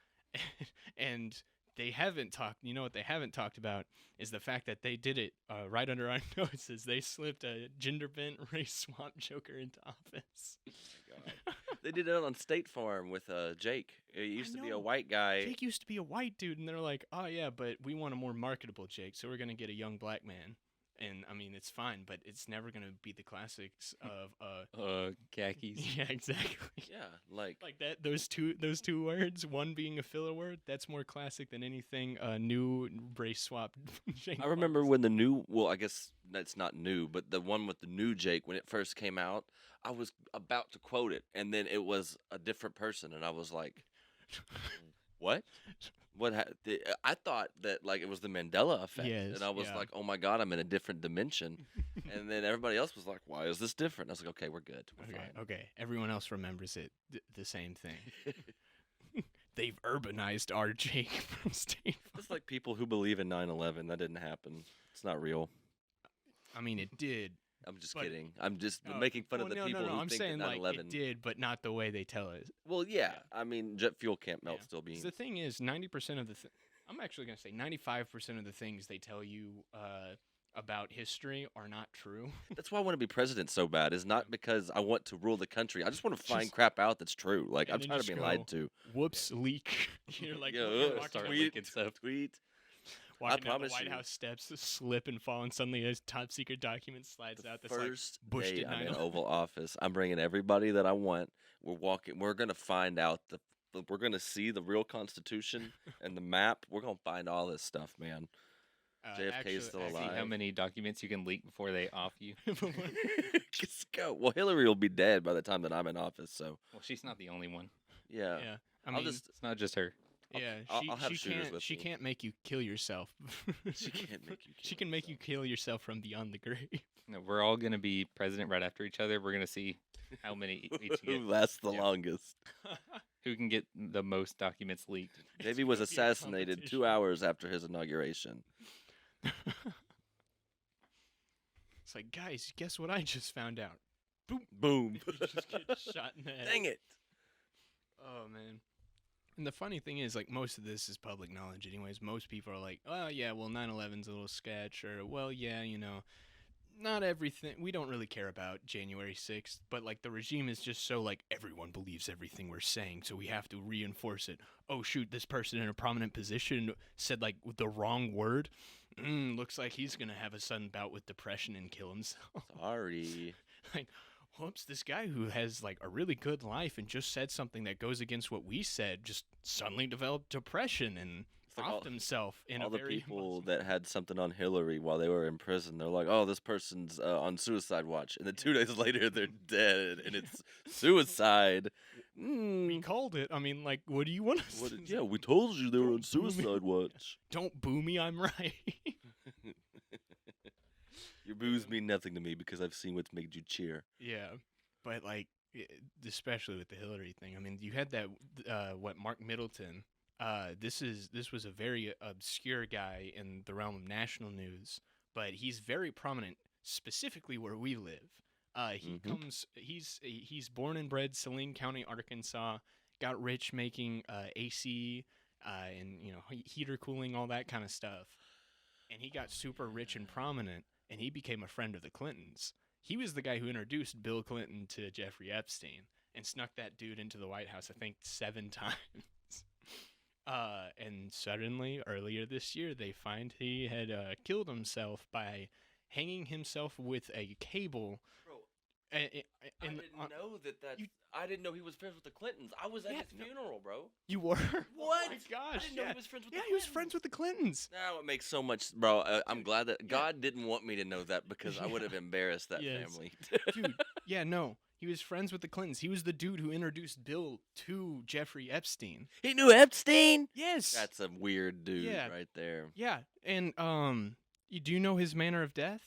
[SPEAKER 1] And they haven't talked, what they haven't talked about is the fact that they did it right under our noses. They slipped a gender bent race swap Joker into office.
[SPEAKER 2] God. They did it on State Farm with Jake. It used to be a
[SPEAKER 1] know.
[SPEAKER 2] white guy.
[SPEAKER 1] Jake used to be a white dude, and they're like, oh yeah, but we want a more marketable Jake, so we're going to get a young black man. And I mean, it's fine, but it's never gonna be the classics of
[SPEAKER 3] khakis.
[SPEAKER 1] Yeah, exactly.
[SPEAKER 2] Yeah, like
[SPEAKER 1] that. Those two words, one being a filler word, that's more classic than anything. New race swap.
[SPEAKER 2] I remember when the new. Well, I guess that's not new, but the one with the new Jake when it first came out, I was about to quote it, and then it was a different person, and I was like, "What? What?" I thought that like it was the Mandela effect,
[SPEAKER 1] Yes,
[SPEAKER 2] and I was
[SPEAKER 1] yeah.
[SPEAKER 2] like, "Oh my God, I'm in a different dimension." And then everybody else was like, "Why is this different?" I was like, "Okay, we're good. We're fine."
[SPEAKER 1] Okay. Everyone else remembers it the same thing. They've urbanized our Jake from State Farm.
[SPEAKER 2] It's like people who believe in 9/11. That didn't happen. It's not real.
[SPEAKER 1] I mean, it did.
[SPEAKER 2] I'm just
[SPEAKER 1] But-
[SPEAKER 2] kidding. I'm just making fun of the people who
[SPEAKER 1] I'm
[SPEAKER 2] think
[SPEAKER 1] saying
[SPEAKER 2] that 9/11.
[SPEAKER 1] like it did, but not the way they tell it.
[SPEAKER 2] Well, yeah. I mean, jet fuel can't melt
[SPEAKER 1] Yeah.
[SPEAKER 2] still
[SPEAKER 1] 'Cause
[SPEAKER 2] beans.
[SPEAKER 1] the thing is, 90% of I'm actually gonna say 95% of the things they tell you about history are not true.
[SPEAKER 2] That's why I want to be president so bad. Is not because I want to rule the country. I just want to find
[SPEAKER 1] Just-
[SPEAKER 2] crap out that's true. Like
[SPEAKER 1] and
[SPEAKER 2] I'm
[SPEAKER 1] then
[SPEAKER 2] tired of
[SPEAKER 1] just
[SPEAKER 2] being lied
[SPEAKER 1] go,
[SPEAKER 2] to.
[SPEAKER 1] Whoops, leak. You're like
[SPEAKER 2] Yeah,
[SPEAKER 1] you're
[SPEAKER 2] ugh,
[SPEAKER 3] start
[SPEAKER 1] walking,
[SPEAKER 3] leaking stuff.
[SPEAKER 2] Tweet.
[SPEAKER 1] walking down the
[SPEAKER 2] promise
[SPEAKER 1] White
[SPEAKER 2] you.
[SPEAKER 1] House steps, slip and fall, and suddenly a top secret document slides out. That's
[SPEAKER 2] First
[SPEAKER 1] like Bush
[SPEAKER 2] day
[SPEAKER 1] did
[SPEAKER 2] I'm in
[SPEAKER 1] 9/11.
[SPEAKER 2] Oval Office, I'm bringing everybody that I want. We're walking. We're gonna find out we're gonna see the real Constitution and the map. We're gonna find all this stuff, man. JFK is still
[SPEAKER 3] See
[SPEAKER 2] alive.
[SPEAKER 3] how many documents you can leak before they off you.
[SPEAKER 2] Let's go. Well, Hillary will be dead by the time that I'm in office. So
[SPEAKER 3] Well, she's not the only one.
[SPEAKER 2] yeah.
[SPEAKER 1] Yeah, I
[SPEAKER 2] I'll
[SPEAKER 1] mean,
[SPEAKER 2] just
[SPEAKER 3] It's not just her.
[SPEAKER 1] yeah,
[SPEAKER 2] I'll have
[SPEAKER 1] she
[SPEAKER 2] shooters
[SPEAKER 1] can't.
[SPEAKER 2] with
[SPEAKER 1] She
[SPEAKER 2] me.
[SPEAKER 1] can't make you kill yourself.
[SPEAKER 2] She can't make you.
[SPEAKER 1] She can make you kill yourself from beyond the grave.
[SPEAKER 3] No, we're all gonna be president right after each other. We're gonna see how many each
[SPEAKER 2] Who
[SPEAKER 3] get,
[SPEAKER 2] lasts the
[SPEAKER 3] Yeah.
[SPEAKER 2] longest?
[SPEAKER 3] who can get the most documents leaked.
[SPEAKER 2] Davey was
[SPEAKER 1] gonna be a
[SPEAKER 2] assassinated
[SPEAKER 1] competition.
[SPEAKER 2] 2 hours after his inauguration.
[SPEAKER 1] It's like, guys, guess what I just found out?
[SPEAKER 2] Boom.
[SPEAKER 1] You just get shot in the head.
[SPEAKER 2] Dang it.
[SPEAKER 1] Oh man. And the funny thing is, like, most of this is public knowledge anyways. Most people are like, oh yeah, well 9/11's a little sketch, or well yeah, not everything, we don't really care about January 6th, but like the regime is just so like everyone believes everything we're saying, so we have to reinforce it. Oh shoot, this person in a prominent position said like the wrong word. Looks like he's gonna have a sudden bout with depression and kill himself.
[SPEAKER 2] Sorry.
[SPEAKER 1] Like, whoops, this guy who has like a really good life and just said something that goes against what we said just suddenly developed depression and
[SPEAKER 2] It's like all-
[SPEAKER 1] offed himself in
[SPEAKER 2] All
[SPEAKER 1] a
[SPEAKER 2] the
[SPEAKER 1] very
[SPEAKER 2] people that had something on Hillary while they were in prison, they're like, "Oh, this person's on suicide watch," and then 2 days later they're dead, and it's suicide.
[SPEAKER 1] we
[SPEAKER 2] Mm,
[SPEAKER 1] called it. I mean, like, what do you want us to say?
[SPEAKER 2] yeah, we told you they were on
[SPEAKER 1] Don't boo me.
[SPEAKER 2] suicide watch.
[SPEAKER 1] Don't boo me, I'm right.
[SPEAKER 2] Your boos mean nothing to me because I've seen what's made you cheer.
[SPEAKER 1] Yeah, but like, especially with the Hillary thing. I mean, you had that Mark Middleton. This was a very obscure guy in the realm of national news, but he's very prominent specifically where we live. He
[SPEAKER 2] Mhm.
[SPEAKER 1] he's born and bred Saline County, Arkansas. Got rich making AC and heater cooling, all that kind of stuff. And he got super rich and prominent, and he became a friend of the Clintons. He was the guy who introduced Bill Clinton to Jeffrey Epstein and snuck that dude into the White House, I think, 7 times. And suddenly, earlier this year, they find he had killed himself by hanging himself with a cable I
[SPEAKER 2] didn't know that. I didn't know he was friends with the Clintons. I was at his funeral, bro.
[SPEAKER 1] You were?
[SPEAKER 2] What?
[SPEAKER 1] Oh my gosh!
[SPEAKER 2] I didn't know he was friends with the
[SPEAKER 1] Yeah,
[SPEAKER 2] Clintons.
[SPEAKER 1] he was friends with the Clintons.
[SPEAKER 2] Now it makes so much, bro. I'm glad that God didn't want me to know that because I would have embarrassed that
[SPEAKER 1] Yes.
[SPEAKER 2] family.
[SPEAKER 1] Dude, yeah, no. He was friends with the Clintons. He was the dude who introduced Bill to Jeffrey Epstein.
[SPEAKER 2] He knew Epstein?
[SPEAKER 1] Yes.
[SPEAKER 2] That's a weird dude
[SPEAKER 1] Yeah.
[SPEAKER 2] right there.
[SPEAKER 1] Yeah, and do you know his manner of death?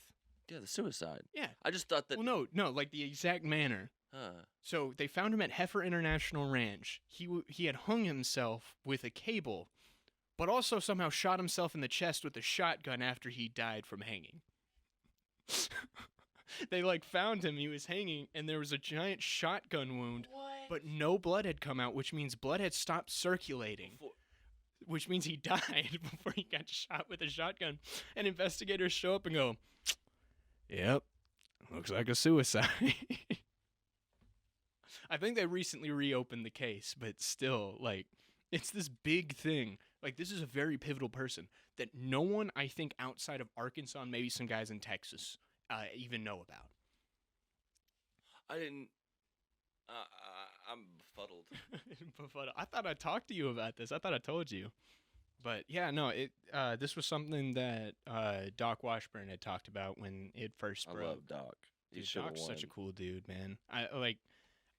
[SPEAKER 2] Yeah, the suicide.
[SPEAKER 1] Yeah.
[SPEAKER 2] I just thought that.
[SPEAKER 1] Well, no, like the exact manner.
[SPEAKER 2] Huh.
[SPEAKER 1] So they found him at Heifer International Ranch. He had hung himself with a cable, but also somehow shot himself in the chest with a shotgun after he died from hanging. They like found him, he was hanging, and there was a giant shotgun wound, but no blood had come out, which means blood had stopped circulating. Which means he died before he got shot with a shotgun. And investigators show up and go, "Yep, looks like a suicide." I think they recently reopened the case, but still, like, it's this big thing. Like, this is a very pivotal person that no one, I think, outside of Arkansas and maybe some guys in Texas even know about.
[SPEAKER 2] I didn't. I'm befuddled.
[SPEAKER 1] I thought I talked to you about this. I thought I told you. But yeah, no, this was something that Doc Washburn had talked about when it first broke.
[SPEAKER 2] I love Doc. He
[SPEAKER 1] Dude,
[SPEAKER 2] should have
[SPEAKER 1] Doc's
[SPEAKER 2] won.
[SPEAKER 1] such a cool dude, man.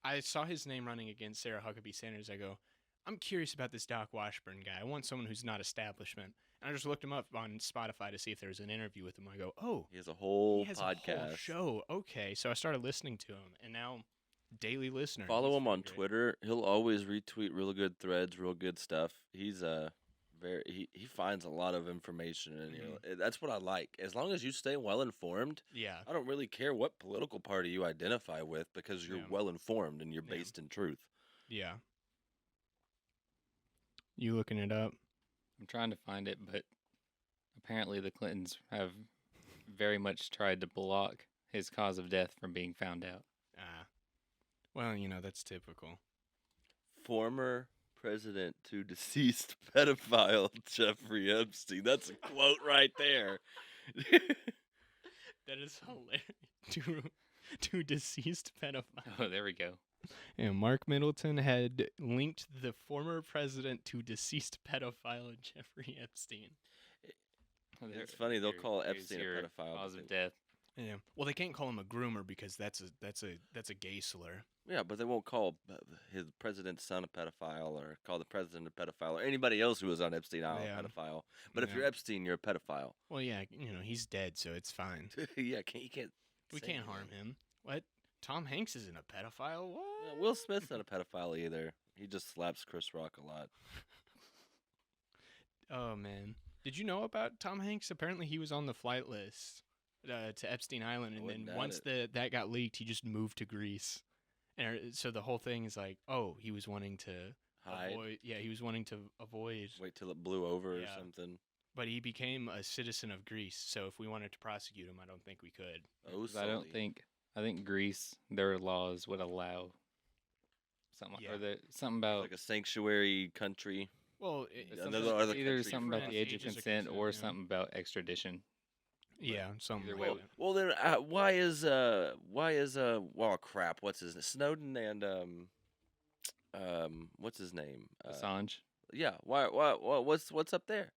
[SPEAKER 1] I saw his name running against Sarah Huckabee Sanders. I go, I'm curious about this Doc Washburn guy. I want someone who's not establishment. And I just looked him up on Spotify to see if there was an interview with him. I go, oh,
[SPEAKER 2] He has a whole
[SPEAKER 1] he has
[SPEAKER 2] podcast.
[SPEAKER 1] a whole show. Okay, so I started listening to him, and now daily listener.
[SPEAKER 2] Follow
[SPEAKER 1] He's
[SPEAKER 2] him on
[SPEAKER 1] pretty great.
[SPEAKER 2] Twitter. He'll always retweet real good threads, real good stuff. He's he finds a lot of information, and that's what I like. As long as you stay well informed,
[SPEAKER 1] Yeah,
[SPEAKER 2] I don't really care what political party you identify with because you're
[SPEAKER 1] Yeah.
[SPEAKER 2] well informed and you're
[SPEAKER 1] Yeah.
[SPEAKER 2] based in truth.
[SPEAKER 1] yeah. You looking it up?
[SPEAKER 3] I'm trying to find it, but apparently the Clintons have very much tried to block his cause of death from being found out.
[SPEAKER 1] Well, that's typical.
[SPEAKER 2] Former president to deceased pedophile Jeffrey Epstein. That's a quote right there.
[SPEAKER 1] That is hilarious. To deceased pedophile.
[SPEAKER 3] Oh, there we go.
[SPEAKER 1] And Mark Middleton had linked the former president to deceased pedophile Jeffrey Epstein.
[SPEAKER 3] Oh,
[SPEAKER 2] It's funny, they'll call
[SPEAKER 3] here's
[SPEAKER 2] Epstein a
[SPEAKER 3] your
[SPEAKER 2] pedophile,
[SPEAKER 3] Cause
[SPEAKER 2] but
[SPEAKER 3] of
[SPEAKER 2] they-
[SPEAKER 3] death.
[SPEAKER 1] Yeah. Well, they can't call him a groomer because that's a gay slur.
[SPEAKER 2] Yeah, but they won't call his president's son a pedophile or call the president a pedophile or anybody else who was on Epstein Island
[SPEAKER 1] Yeah.
[SPEAKER 2] a pedophile. But if
[SPEAKER 1] Yeah.
[SPEAKER 2] you're Epstein, you're a pedophile.
[SPEAKER 1] Well, yeah, he's dead, so it's fine.
[SPEAKER 2] Yeah, you can't.
[SPEAKER 1] We
[SPEAKER 2] say
[SPEAKER 1] can't
[SPEAKER 2] that.
[SPEAKER 1] harm him. What? Tom Hanks isn't a pedophile? What?
[SPEAKER 2] Yeah, Will Smith's not a pedophile either. He just slaps Chris Rock a lot.
[SPEAKER 1] Oh man, did you know about Tom Hanks? Apparently, he was on the flight list to Epstein Island,
[SPEAKER 2] I
[SPEAKER 1] and
[SPEAKER 2] wouldn't
[SPEAKER 1] then
[SPEAKER 2] doubt
[SPEAKER 1] once that got leaked, he just moved to Greece. And so the whole thing is like, oh, he was wanting to
[SPEAKER 2] Hide.
[SPEAKER 1] avoid. Yeah, he was wanting to avoid.
[SPEAKER 2] Wait till it blew over
[SPEAKER 1] Yeah.
[SPEAKER 2] or something.
[SPEAKER 1] But he became a citizen of Greece. So if we wanted to prosecute him, I don't think we could.
[SPEAKER 2] Oh,
[SPEAKER 3] 'Cause I think Greece, their laws would allow something,
[SPEAKER 1] Yeah.
[SPEAKER 3] or something about
[SPEAKER 2] like a sanctuary country.
[SPEAKER 1] Well,
[SPEAKER 2] Yeah,
[SPEAKER 3] something-
[SPEAKER 2] those other
[SPEAKER 3] either
[SPEAKER 2] countries
[SPEAKER 3] something about
[SPEAKER 1] friends.
[SPEAKER 3] the age of
[SPEAKER 1] Ages of
[SPEAKER 3] consent or
[SPEAKER 1] consent, yeah.
[SPEAKER 3] something about extradition.
[SPEAKER 1] yeah, something
[SPEAKER 3] either
[SPEAKER 1] like
[SPEAKER 3] way,
[SPEAKER 1] that.
[SPEAKER 2] Well, then why is well crap? What's his name? Snowden and what's his name?
[SPEAKER 3] Assange.
[SPEAKER 2] Yeah. What's up there?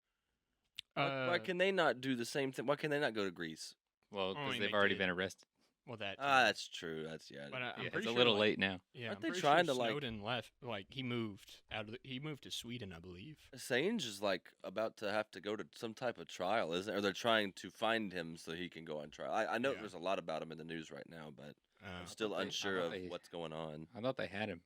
[SPEAKER 2] Why can they not do the same thing? Why can they not go to Greece?
[SPEAKER 3] Well,
[SPEAKER 1] I
[SPEAKER 3] because
[SPEAKER 1] mean,
[SPEAKER 3] they've
[SPEAKER 1] they
[SPEAKER 3] already
[SPEAKER 1] did.
[SPEAKER 3] been arrested.
[SPEAKER 1] Well, that.
[SPEAKER 2] That's true. That's
[SPEAKER 1] But I'm
[SPEAKER 3] Yeah,
[SPEAKER 1] pretty
[SPEAKER 3] it's a
[SPEAKER 1] sure,
[SPEAKER 3] little
[SPEAKER 1] like,
[SPEAKER 3] late now.
[SPEAKER 1] Yeah,
[SPEAKER 2] Aren't
[SPEAKER 1] I'm
[SPEAKER 2] they
[SPEAKER 1] pretty
[SPEAKER 2] trying
[SPEAKER 1] sure
[SPEAKER 2] to, like-
[SPEAKER 1] Snowden left. Like he moved he moved to Sweden, I believe.
[SPEAKER 2] Assange is like about to have to go to some type of trial, isn't it? Or they're trying to find him so he can go on trial. I know
[SPEAKER 1] Yeah.
[SPEAKER 2] there's a lot about him in the news right now, but I'm still
[SPEAKER 3] thought they- I
[SPEAKER 2] unsure
[SPEAKER 3] thought
[SPEAKER 2] of
[SPEAKER 3] they-
[SPEAKER 2] what's going on.
[SPEAKER 3] I thought they had him.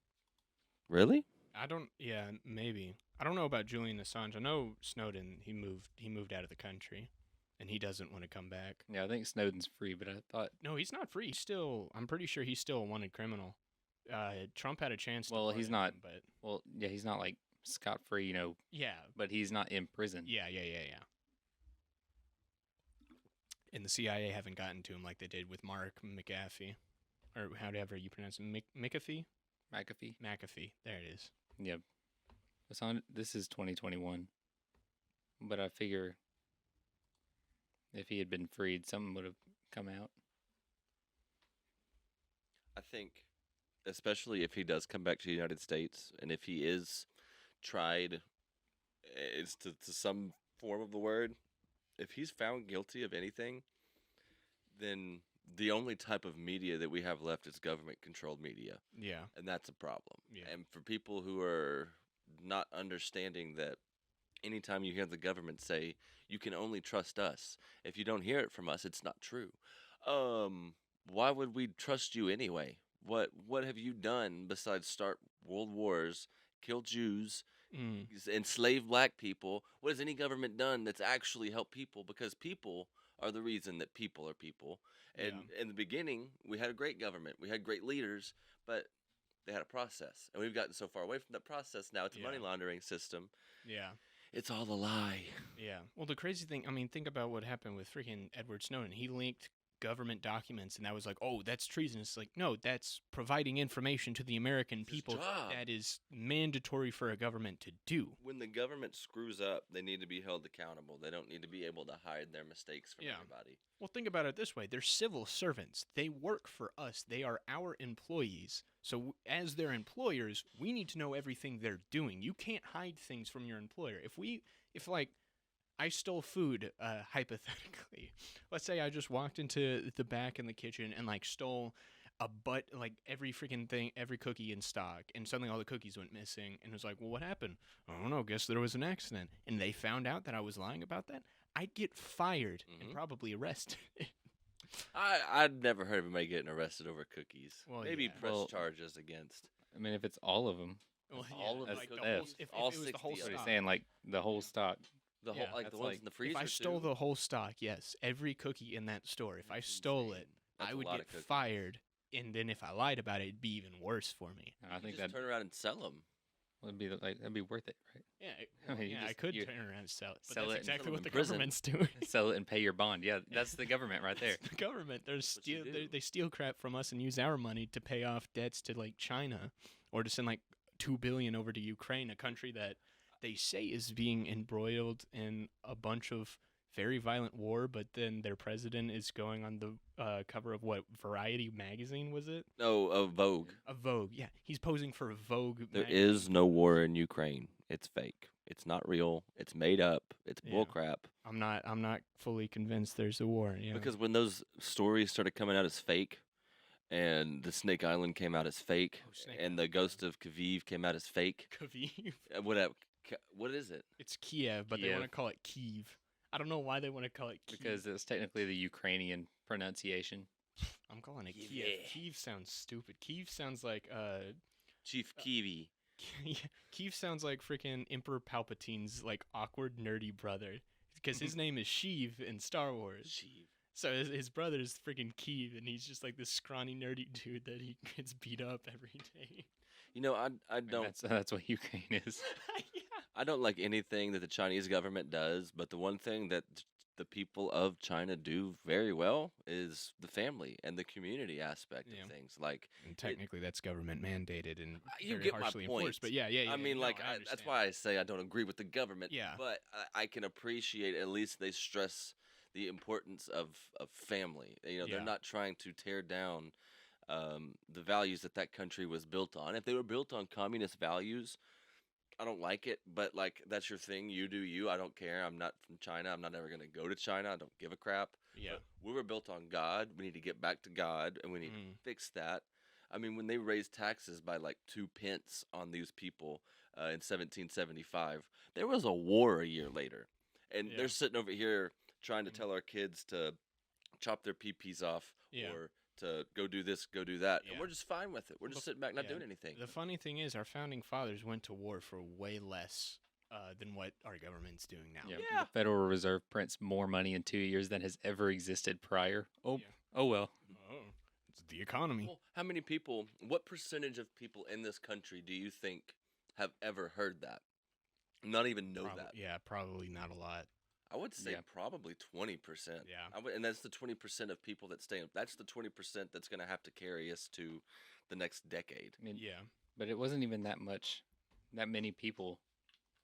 [SPEAKER 2] Really?
[SPEAKER 1] I don't. Yeah, maybe. I don't know about Julian Assange. I know Snowden. He moved out of the country, and he doesn't want to come back.
[SPEAKER 3] Yeah, I think Snowden's free, but I thought,
[SPEAKER 1] No, he's not free. I'm pretty sure he's still a wanted criminal. Trump had a chance. To
[SPEAKER 3] Well,
[SPEAKER 1] pardon
[SPEAKER 3] he's not-
[SPEAKER 1] him, but
[SPEAKER 3] well, yeah, he's not like scot free,
[SPEAKER 1] yeah,
[SPEAKER 3] but he's not in prison.
[SPEAKER 1] yeah. And the CIA haven't gotten to him like they did with Mark McAfee, or however you pronounce it, McAfee.
[SPEAKER 3] McAfee.
[SPEAKER 1] McAfee. There it is.
[SPEAKER 3] Yeah. Assange, this is 2021, but I figure if he had been freed, something would have come out.
[SPEAKER 2] I think, especially if he does come back to the United States, and if he is tried, is to some form of the word, if he's found guilty of anything, then the only type of media that we have left is government-controlled media,
[SPEAKER 1] Yeah.
[SPEAKER 2] and that's a problem.
[SPEAKER 1] Yeah.
[SPEAKER 2] And for people who are not understanding that anytime you hear the government say you can only trust us, if you don't hear it from us, it's not true. Um, why would we trust you anyway? What have you done besides start world wars, kill Jews,
[SPEAKER 1] Mm.
[SPEAKER 2] enslave black people? What has any government done that's actually helped people? Because people are the reason that people are people. And in the beginning, we had a great government, we had great leaders, but they had a process, and we've gotten so far away from that process now. It's a money
[SPEAKER 1] Yeah.
[SPEAKER 2] laundering system.
[SPEAKER 1] Yeah.
[SPEAKER 2] It's all a lie.
[SPEAKER 1] Yeah. Well, the crazy thing, I mean, think about what happened with freaking Edward Snowden. He linked government documents, and that was like, oh, that's treason. It's like, no, that's providing information to the American
[SPEAKER 2] It's his
[SPEAKER 1] people.
[SPEAKER 2] job.
[SPEAKER 1] That is mandatory for a government to do.
[SPEAKER 2] When the government screws up, they need to be held accountable. They don't need to be able to hide their mistakes from
[SPEAKER 1] Yeah.
[SPEAKER 2] everybody.
[SPEAKER 1] Well, think about it this way. They're civil servants. They work for us. They are our employees. So as their employers, we need to know everything they're doing. You can't hide things from your employer. If like I stole food, hypothetically, let's say I just walked into the back in the kitchen and like stole like every freaking thing, every cookie in stock, and suddenly all the cookies went missing, and it was like, well, what happened? I don't know. Guess there was an accident, and they found out that I was lying about that. I'd get fired and
[SPEAKER 2] Mhm.
[SPEAKER 1] probably arrested.
[SPEAKER 2] I'd never heard of anybody getting arrested over cookies.
[SPEAKER 1] Well,
[SPEAKER 2] Maybe
[SPEAKER 1] yeah.
[SPEAKER 2] press
[SPEAKER 3] Well-
[SPEAKER 2] charges against.
[SPEAKER 3] I mean, if it's all of them,
[SPEAKER 1] Well,
[SPEAKER 2] all of
[SPEAKER 3] the
[SPEAKER 1] like the
[SPEAKER 3] theft.
[SPEAKER 1] whole, if
[SPEAKER 2] All
[SPEAKER 1] it was the whole
[SPEAKER 2] 60 of
[SPEAKER 3] what are you
[SPEAKER 1] stock.
[SPEAKER 3] saying? Like the whole stock.
[SPEAKER 2] The
[SPEAKER 1] Yeah,
[SPEAKER 2] whole, like the
[SPEAKER 3] that's
[SPEAKER 2] ones
[SPEAKER 3] like-
[SPEAKER 2] in the freezer.
[SPEAKER 1] If I stole
[SPEAKER 2] too.
[SPEAKER 1] the whole stock, yes, every cookie in that store, if I
[SPEAKER 2] That's
[SPEAKER 1] stole it,
[SPEAKER 2] insane. That's
[SPEAKER 1] I
[SPEAKER 2] a
[SPEAKER 1] would
[SPEAKER 2] lot
[SPEAKER 1] get
[SPEAKER 2] of cookies.
[SPEAKER 1] fired. And then if I lied about it, it'd be even worse for me.
[SPEAKER 3] I
[SPEAKER 2] You
[SPEAKER 3] think
[SPEAKER 2] just
[SPEAKER 3] that
[SPEAKER 2] turn around and sell them.
[SPEAKER 3] would be like that'd be worth it, right?
[SPEAKER 1] Yeah,
[SPEAKER 3] I mean, you
[SPEAKER 1] yeah, I
[SPEAKER 3] just-
[SPEAKER 1] could
[SPEAKER 3] you
[SPEAKER 1] turn around and sell it. But
[SPEAKER 3] sell
[SPEAKER 1] that's
[SPEAKER 3] it and
[SPEAKER 1] exactly
[SPEAKER 2] sell
[SPEAKER 1] what
[SPEAKER 2] them
[SPEAKER 1] the
[SPEAKER 2] in prison.
[SPEAKER 1] government's doing.
[SPEAKER 3] Sell it and pay your bond. Yeah, that's the government right there.
[SPEAKER 1] The government, they're
[SPEAKER 2] what you do.
[SPEAKER 1] they steal crap from us and use our money to pay off debts to like China, or to send like $2 billion over to Ukraine, a country that they say is being embroiled in a bunch of very violent war. But then their president is going on the cover of what Variety magazine was it?
[SPEAKER 2] No, of Vogue.
[SPEAKER 1] A Vogue. Yeah, he's posing for a Vogue.
[SPEAKER 2] There
[SPEAKER 1] magazine.
[SPEAKER 2] is no war in Ukraine. It's fake. It's not real. It's made up. It's
[SPEAKER 1] Yeah.
[SPEAKER 2] bullcrap.
[SPEAKER 1] I'm not fully convinced there's a war. Yeah.
[SPEAKER 2] Because when those stories started coming out as fake, and the Snake Island came out as fake,
[SPEAKER 1] Oh, Snake
[SPEAKER 2] and the Ghost of Kyiv came out as fake,
[SPEAKER 1] Kyiv.
[SPEAKER 2] what is it?
[SPEAKER 1] It's Kiev, but they want to
[SPEAKER 3] Kiev.
[SPEAKER 1] call it Kiev. I don't know why they want to call it Kiev.
[SPEAKER 3] Because it's technically the Ukrainian pronunciation.
[SPEAKER 1] I'm calling it Kiev.
[SPEAKER 2] Yeah.
[SPEAKER 1] Kiev sounds stupid. Kiev sounds like
[SPEAKER 2] Chief Kiwi.
[SPEAKER 1] Kiev sounds like freaking Emperor Palpatine's like awkward nerdy brother, because his name is Sheev in Star Wars.
[SPEAKER 2] Sheev.
[SPEAKER 1] So his brother's freaking Kiev, and he's just like this scrawny nerdy dude that he gets beat up every day.
[SPEAKER 2] You know, I
[SPEAKER 3] And
[SPEAKER 2] don't
[SPEAKER 3] that's what Ukraine is.
[SPEAKER 1] Yeah.
[SPEAKER 2] I don't like anything that the Chinese government does, but the one thing that the people of China do very well is the family and the community aspect
[SPEAKER 1] Yeah.
[SPEAKER 2] of things. Like,
[SPEAKER 1] And technically, that's government mandated and
[SPEAKER 2] You
[SPEAKER 1] very
[SPEAKER 2] get my
[SPEAKER 1] harshly
[SPEAKER 2] point.
[SPEAKER 1] enforced. But yeah, yeah, yeah.
[SPEAKER 2] I mean,
[SPEAKER 1] no,
[SPEAKER 2] like,
[SPEAKER 1] I
[SPEAKER 2] that's
[SPEAKER 1] understand.
[SPEAKER 2] why I say I don't agree with the government.
[SPEAKER 1] Yeah.
[SPEAKER 2] But I can appreciate at least they stress the importance of family. You know,
[SPEAKER 1] Yeah.
[SPEAKER 2] they're not trying to tear down the values that that country was built on. If they were built on communist values, I don't like it, but like that's your thing. You do you. I don't care. I'm not from China. I'm not ever going to go to China. I don't give a crap.
[SPEAKER 1] Yeah.
[SPEAKER 2] But we were built on God. We need to get back to God, and we need
[SPEAKER 1] Mm.
[SPEAKER 2] to fix that. I mean, when they raised taxes by like 2 pence on these people in 1775, there was a war a year later, and
[SPEAKER 1] Yeah.
[SPEAKER 2] they're sitting over here trying to tell our kids to chop their peepees off
[SPEAKER 1] Yeah.
[SPEAKER 2] or to go do this, go do that,
[SPEAKER 1] Yeah.
[SPEAKER 2] and we're just fine with it. We're just sitting back, not
[SPEAKER 1] yeah.
[SPEAKER 2] doing anything.
[SPEAKER 1] The funny thing is, our founding fathers went to war for way less than what our government's doing now.
[SPEAKER 3] Yeah,
[SPEAKER 2] Yeah.
[SPEAKER 3] The Federal Reserve prints more money in 2 years than has ever existed prior. Oh,
[SPEAKER 1] Yeah.
[SPEAKER 3] oh well.
[SPEAKER 1] Oh, it's the economy.
[SPEAKER 2] Well, how many people? What percentage of people in this country do you think have ever heard that? Not even know that.
[SPEAKER 1] Yeah, probably not a lot.
[SPEAKER 2] I would say
[SPEAKER 3] Yeah.
[SPEAKER 2] probably 20%.
[SPEAKER 1] Yeah.
[SPEAKER 2] And that's the 20% of people that stay. That's the 20% that's going to have to carry us to the next decade.
[SPEAKER 3] I mean,
[SPEAKER 1] Yeah.
[SPEAKER 3] but it wasn't even that many people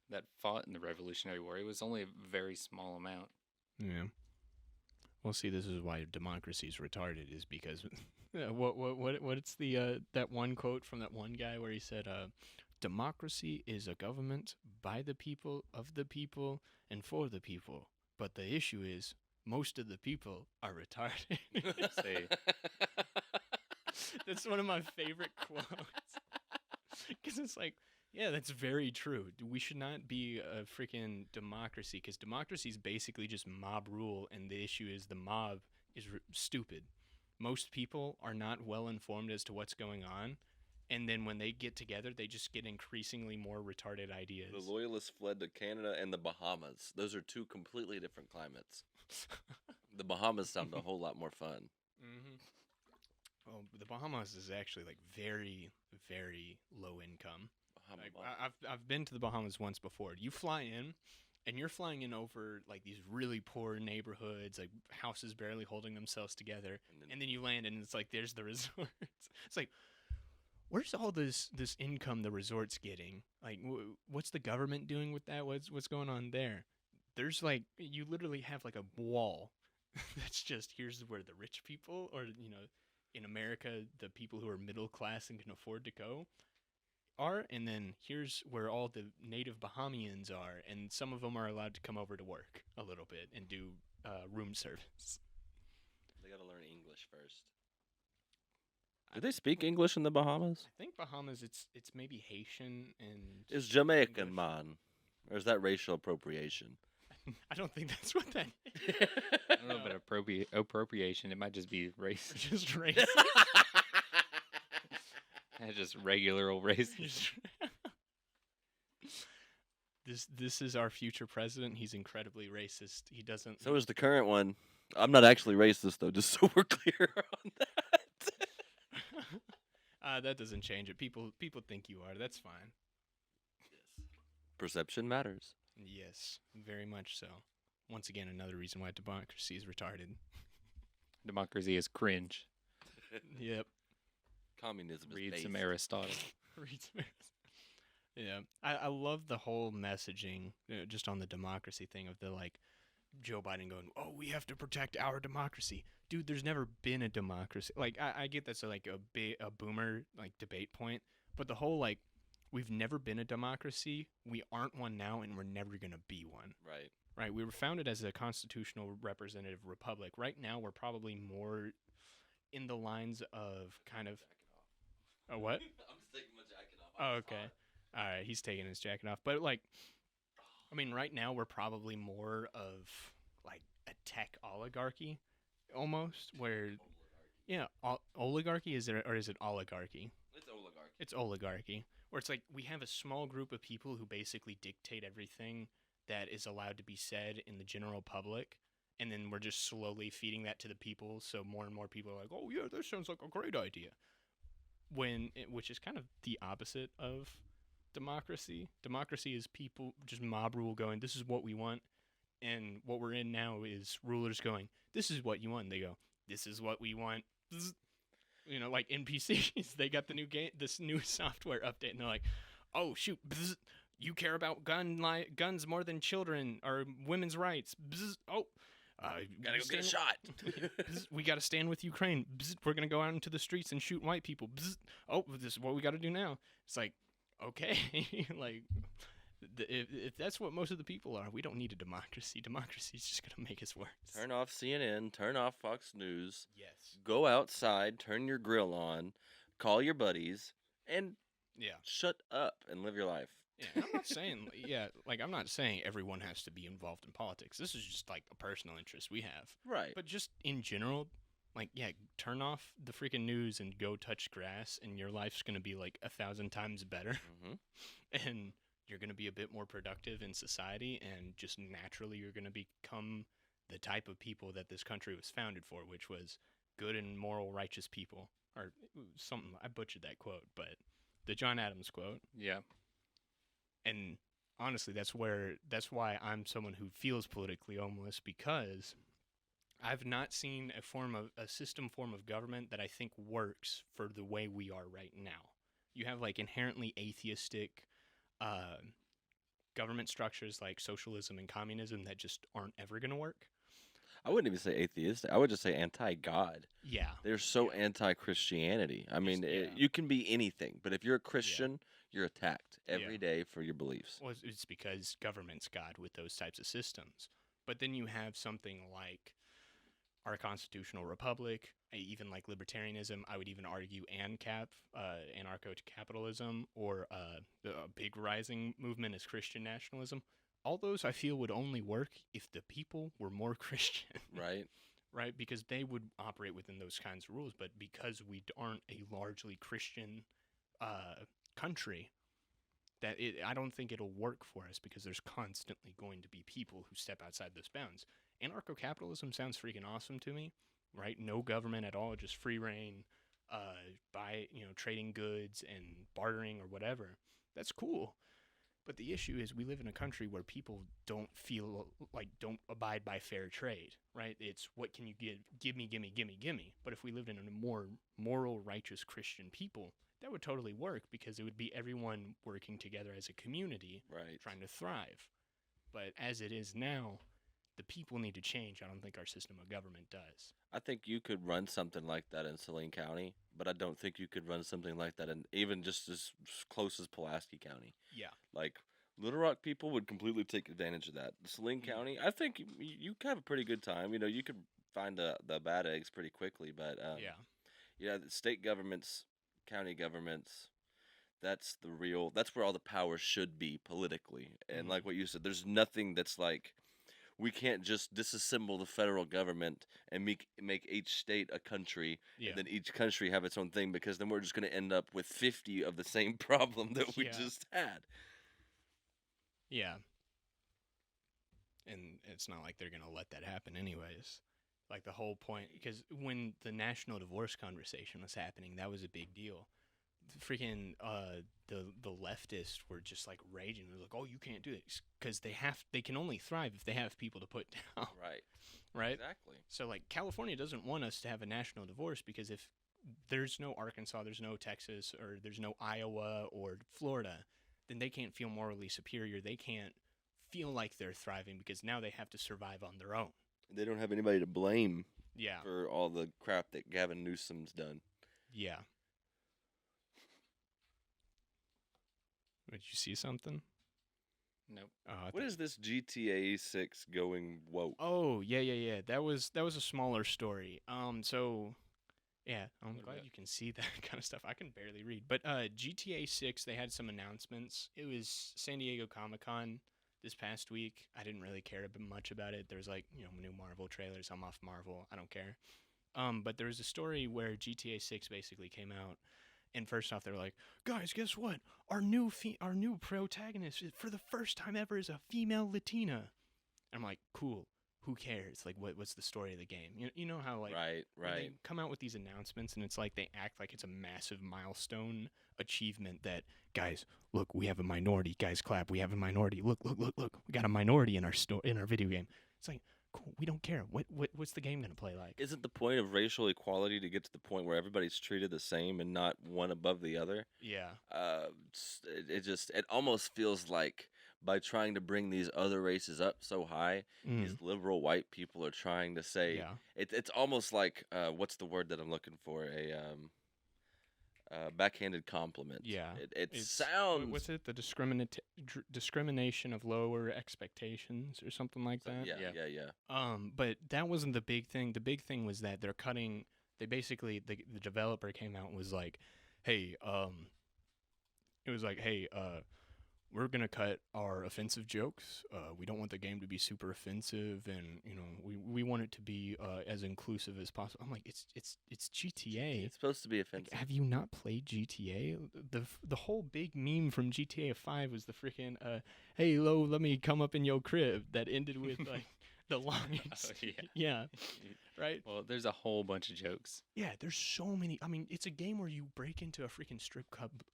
[SPEAKER 3] that fought in the Revolutionary War. It was only a very small amount.
[SPEAKER 1] Yeah. Well, see, this is why democracy is retarded. Is because what's the that one quote from that one guy where he said, "Democracy is a government by the people, of the people, and for the people. But the issue is most of the people are retarded."
[SPEAKER 3] Say,
[SPEAKER 1] That's one of my favorite quotes. Because it's like, yeah, that's very true. We should not be a freaking democracy because democracy is basically just mob rule, and the issue is the mob is stupid. Most people are not well informed as to what's going on, and then when they get together, they just get increasingly more retarded ideas.
[SPEAKER 2] The Loyalists fled to Canada and the Bahamas. Those are two completely different climates. The Bahamas sound a whole lot more fun.
[SPEAKER 1] Mm-hmm. Well, the Bahamas is actually like very, very low income. Like, I've been to the Bahamas once before. You fly in, and you're flying in over like these really poor neighborhoods, like houses barely holding themselves together, and then you land, and it's like there's the resorts. It's like, where's all this income the resort's getting? Like, what's the government doing with that? What's going on there? There's like you literally have like a wall that's just here's where the rich people, or in America, the people who are middle class and can afford to go are, and then here's where all the native Bahamians are, and some of them are allowed to come over to work a little bit and do room service.
[SPEAKER 2] They got to learn English first. Do they speak English in the Bahamas?
[SPEAKER 1] I think Bahamas, it's maybe Haitian and
[SPEAKER 2] Is Jamaican,
[SPEAKER 1] English.
[SPEAKER 2] man? Or is that racial appropriation?
[SPEAKER 1] I don't think that's what that is.
[SPEAKER 3] I don't know about appropriation. It might just be race.
[SPEAKER 1] Just racist.
[SPEAKER 3] Just regular old racist.
[SPEAKER 1] This is our future president. He's incredibly racist. He doesn't.
[SPEAKER 2] So is the current one. I'm not actually racist, though, just so we're clear on that.
[SPEAKER 1] That doesn't change it. People think you are. That's fine.
[SPEAKER 2] Perception matters.
[SPEAKER 1] Yes, very much so. Once again, another reason why democracy is retarded.
[SPEAKER 3] Democracy is cringe.
[SPEAKER 1] Yep.
[SPEAKER 2] Communism is
[SPEAKER 3] Read
[SPEAKER 2] based.
[SPEAKER 3] some Aristotle.
[SPEAKER 1] Read some. Yeah, I love the whole messaging just on the democracy thing of the like Joe Biden going, "Oh, we have to protect our democracy." Dude, there's never been a democracy. Like I get that's like a boomer like debate point, but the whole like we've never been a democracy, we aren't one now, and we're never gonna be one.
[SPEAKER 2] Right.
[SPEAKER 1] Right. We were founded as a constitutional representative republic. Right now, we're probably more in the lines of kind of. Oh, what?
[SPEAKER 2] I'm just taking my jacket off.
[SPEAKER 1] Oh, okay. All right, he's taking his jacket off. But like, I mean, right now we're probably more of like a tech oligarchy, almost. Where, yeah, oligarchy is it, or is it oligarchy?
[SPEAKER 2] It's oligarchy.
[SPEAKER 1] It's oligarchy, where it's like we have a small group of people who basically dictate everything that is allowed to be said in the general public, and then we're just slowly feeding that to the people. So more and more people are like, "Oh yeah, that sounds like a great idea." Which is kind of the opposite of democracy. Democracy is people just mob rule going, "This is what we want," and what we're in now is rulers going, "This is what you want." And they go, "This is what we want." Like NPCs, they got the new game, this new software update, and they're like, "Oh shoot, you care about guns more than children or women's rights."
[SPEAKER 2] Gotta go get a shot.
[SPEAKER 1] We gotta stand with Ukraine. We're gonna go out into the streets and shoot white people. This is what we gotta do now. It's like, okay, like if that's what most of the people are, we don't need a democracy. Democracy is just gonna make us worse.
[SPEAKER 2] Turn off CNN. Turn off Fox News.
[SPEAKER 1] Yes.
[SPEAKER 2] Go outside. Turn your grill on. Call your buddies. And
[SPEAKER 1] Yeah.
[SPEAKER 2] shut up and live your life.
[SPEAKER 1] Yeah, and I'm not saying, I'm not saying everyone has to be involved in politics. This is just like a personal interest we have.
[SPEAKER 2] Right.
[SPEAKER 1] But just in general, turn off the freaking news and go touch grass, and your life's gonna be like 1,000 times better, and you're gonna be a bit more productive in society, and just naturally you're gonna become the type of people that this country was founded for, which was good and moral, righteous people, or something. I butchered that quote, but the John Adams quote.
[SPEAKER 3] Yeah.
[SPEAKER 1] And honestly, that's why I'm someone who feels politically homeless, because I've not seen a system form of government that I think works for the way we are right now. You have like inherently atheistic government structures like socialism and communism that just aren't ever going to work.
[SPEAKER 2] I wouldn't even say atheistic. I would just say anti-God.
[SPEAKER 1] Yeah.
[SPEAKER 2] They're so
[SPEAKER 1] Yeah.
[SPEAKER 2] anti-Christianity. I mean,
[SPEAKER 1] Yeah.
[SPEAKER 2] you can be anything, but if you're a Christian, you're attacked every
[SPEAKER 1] Yeah.
[SPEAKER 2] day for your beliefs.
[SPEAKER 1] Well, it's because government's God with those types of systems. But then you have something like our constitutional republic, even like libertarianism. I would even argue ANCAP, anarcho-capitalism, or the big rising movement is Christian nationalism. All those I feel would only work if the people were more Christian.
[SPEAKER 2] Right?
[SPEAKER 1] Right? Because they would operate within those kinds of rules. But because we aren't a largely Christian country, I don't think it'll work for us because there's constantly going to be people who step outside those bounds. Anarcho-capitalism sounds freaking awesome to me, right? No government at all, just free reign, trading goods and bartering or whatever. That's cool. But the issue is we live in a country where people don't abide by fair trade, right? It's what can you give me, gimme, gimme, gimme. But if we lived in a more moral, righteous Christian people, that would totally work because it would be everyone working together as a community,
[SPEAKER 2] Right.
[SPEAKER 1] trying to thrive. But as it is now, the people need to change. I don't think our system of government does.
[SPEAKER 2] I think you could run something like that in Saline County, but I don't think you could run something like that in even just as close as Pulaski County.
[SPEAKER 1] Yeah.
[SPEAKER 2] Like Little Rock people would completely take advantage of that. Saline County, I think you could have a pretty good time. You know, you could find the bad eggs pretty quickly, but the state governments, county governments, that's where all the power should be politically. And like what you said, there's nothing that's like we can't just disassemble the federal government and make each state a country,
[SPEAKER 1] Yeah.
[SPEAKER 2] and then each country have its own thing, because then we're just going to end up with 50 of the same problem that we just had.
[SPEAKER 1] Yeah. And it's not like they're going to let that happen anyways. Like the whole point, because when the national divorce conversation was happening, that was a big deal. Freaking the leftists were just like raging. They're like, "Oh, you can't do this," because they can only thrive if they have people to put down. Right.
[SPEAKER 2] Exactly.
[SPEAKER 1] So like California doesn't want us to have a national divorce because if there's no Arkansas, there's no Texas, or there's no Iowa or Florida, then they can't feel morally superior. They can't feel like they're thriving because now they have to survive on their own.
[SPEAKER 2] They don't have anybody to blame.
[SPEAKER 1] Yeah.
[SPEAKER 2] For all the crap that Gavin Newsom's done.
[SPEAKER 1] Yeah. Did you see something?
[SPEAKER 3] Nope.
[SPEAKER 2] What is this GTA 6 going woke?
[SPEAKER 1] Oh, yeah. That was a smaller story. So yeah, I'm
[SPEAKER 3] What
[SPEAKER 1] glad
[SPEAKER 3] about-
[SPEAKER 1] you can see that kind of stuff. I can barely read. But GTA 6, they had some announcements. It was San Diego Comic-Con this past week. I didn't really care much about it. There's like, new Marvel trailers. I'm off Marvel. I don't care. But there was a story where GTA 6 basically came out. And first off, they were like, "Guys, guess what? Our new protagonist for the first time ever is a female Latina." I'm like, "Cool. Who cares? Like, what's the story of the game?" You know how like
[SPEAKER 2] Right.
[SPEAKER 1] when they come out with these announcements, and it's like they act like it's a massive milestone achievement. That guys, look, we have a minority. Guys, clap. We have a minority. Look. We got a minority in our video game. It's like, cool. We don't care. What's the game gonna play like?
[SPEAKER 2] Isn't the point of racial equality to get to the point where everybody's treated the same and not one above the other?
[SPEAKER 1] Yeah.
[SPEAKER 2] It almost feels like by trying to bring these other races up so high, these liberal white people are trying to say it's almost like what's the word that I'm looking for? A backhanded compliment.
[SPEAKER 1] Yeah.
[SPEAKER 2] It
[SPEAKER 1] It's-
[SPEAKER 2] sounds.
[SPEAKER 1] What's it? The discrimination of lower expectations or something like that.
[SPEAKER 2] Yeah.
[SPEAKER 1] But that wasn't the big thing. The big thing was that they're cutting. They basically the developer came out and was like, "Hey, it was like, hey, we're gonna cut our offensive jokes. We don't want the game to be super offensive, and we want it to be as inclusive as possible." I'm like, it's GTA.
[SPEAKER 2] It's supposed to be
[SPEAKER 1] Like,
[SPEAKER 2] offensive.
[SPEAKER 1] have you not played GTA? The whole big meme from GTA 5 was the freaking "Hey, Lo, let me come up in your crib" that ended with like the longest.
[SPEAKER 3] Oh,
[SPEAKER 1] Yeah. Right?
[SPEAKER 3] Well, there's a whole bunch of jokes.
[SPEAKER 1] Yeah, there's so many. I mean, it's a game where you break into a freaking strip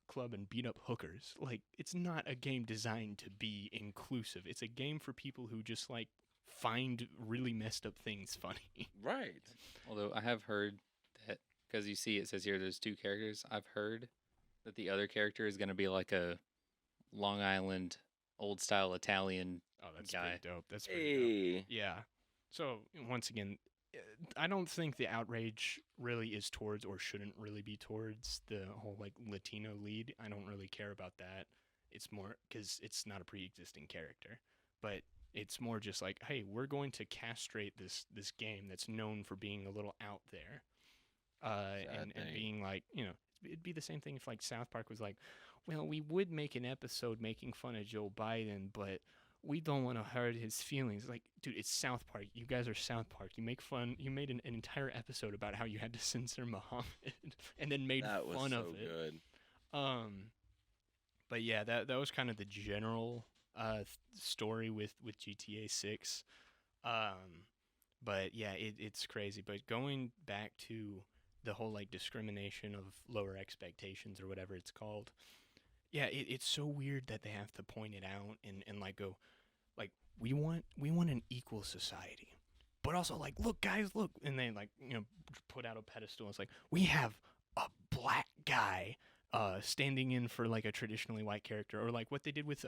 [SPEAKER 1] club and beat up hookers. Like, it's not a game designed to be inclusive. It's a game for people who just like find really messed up things funny.
[SPEAKER 2] Right.
[SPEAKER 3] Although I have heard that, because you see it says here there's two characters, I've heard that the other character is going to be like a Long Island old style Italian
[SPEAKER 1] Oh, that's
[SPEAKER 3] guy.
[SPEAKER 1] pretty dope. That's pretty dope.
[SPEAKER 2] Hey.
[SPEAKER 1] Yeah. So once again, I don't think the outrage really is towards, or shouldn't really be towards, the whole like Latino lead. I don't really care about that. It's more because it's not a pre-existing character, but it's more just like, hey, we're going to castrate this game that's known for being a little out there, and being like, it'd be the same thing if like South Park was like, well, we would make an episode making fun of Joe Biden, but we don't want to hurt his feelings. Like, dude, it's South Park. You guys are South Park. You make fun. You made an entire episode about how you had to censor Muhammad, and then made
[SPEAKER 2] That was
[SPEAKER 1] fun
[SPEAKER 2] so
[SPEAKER 1] of it.
[SPEAKER 2] good.
[SPEAKER 1] But yeah, that was kind of the general story with GTA 6. But yeah, it's crazy. But going back to the whole like discrimination of lower expectations or whatever it's called. Yeah, it's so weird that they have to point it out and like go, like, we want an equal society, but also like, look guys, look, and they like, put out a pedestal. It's like, we have a black guy standing in for like a traditionally white character, or like what they did with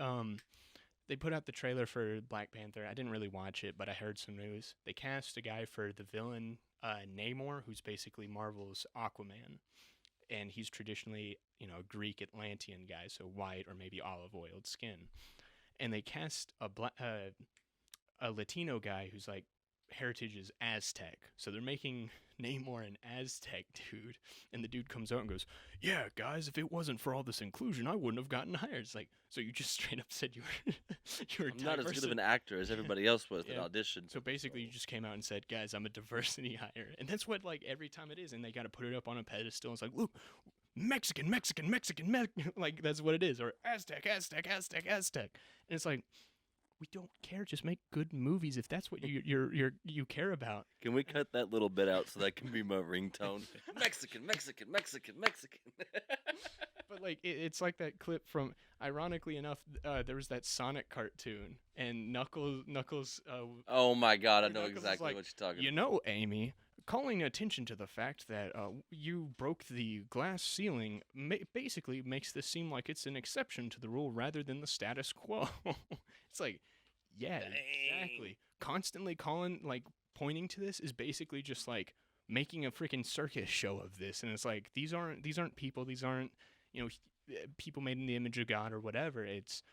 [SPEAKER 1] they put out the trailer for Black Panther. I didn't really watch it, but I heard some news. They cast a guy for the villain, Namor, who's basically Marvel's Aquaman, and he's traditionally, a Greek Atlantean guy, so white or maybe olive oiled skin. And they cast a Latino guy who's like heritage is Aztec, so they're making Namor an Aztec dude. And the dude comes out and goes, "Yeah, guys, if it wasn't for all this inclusion, I wouldn't have gotten hired." It's like, so you just straight up said you were you were
[SPEAKER 2] I'm not as good of an actor as everybody else was that
[SPEAKER 1] Yeah.
[SPEAKER 2] auditioned.
[SPEAKER 1] So basically, you just came out and said, "Guys, I'm a diversity hire," and that's what like every time it is, and they got to put it up on a pedestal. It's like, look, Mexican, like that's what it is, or Aztec, Aztec, and it's like, we don't care. Just make good movies if that's what you care about.
[SPEAKER 2] Can we cut that little bit out so that can be my ringtone? Mexican, Mexican, Mexican, Mexican.
[SPEAKER 1] But like it's like that clip from, ironically enough, there was that Sonic cartoon, and Knuckles.
[SPEAKER 2] Oh my God, I know
[SPEAKER 1] Knuckles is
[SPEAKER 2] exactly
[SPEAKER 1] like,
[SPEAKER 2] what you're talking
[SPEAKER 1] You
[SPEAKER 2] about.
[SPEAKER 1] know, Amy, calling attention to the fact that you broke the glass ceiling basically makes this seem like it's an exception to the rule rather than the status quo. It's like, yeah, exactly. Constantly pointing to this is basically just like making a freaking circus show of this, and it's like, these aren't people. These aren't, people made in the image of God or whatever. It's,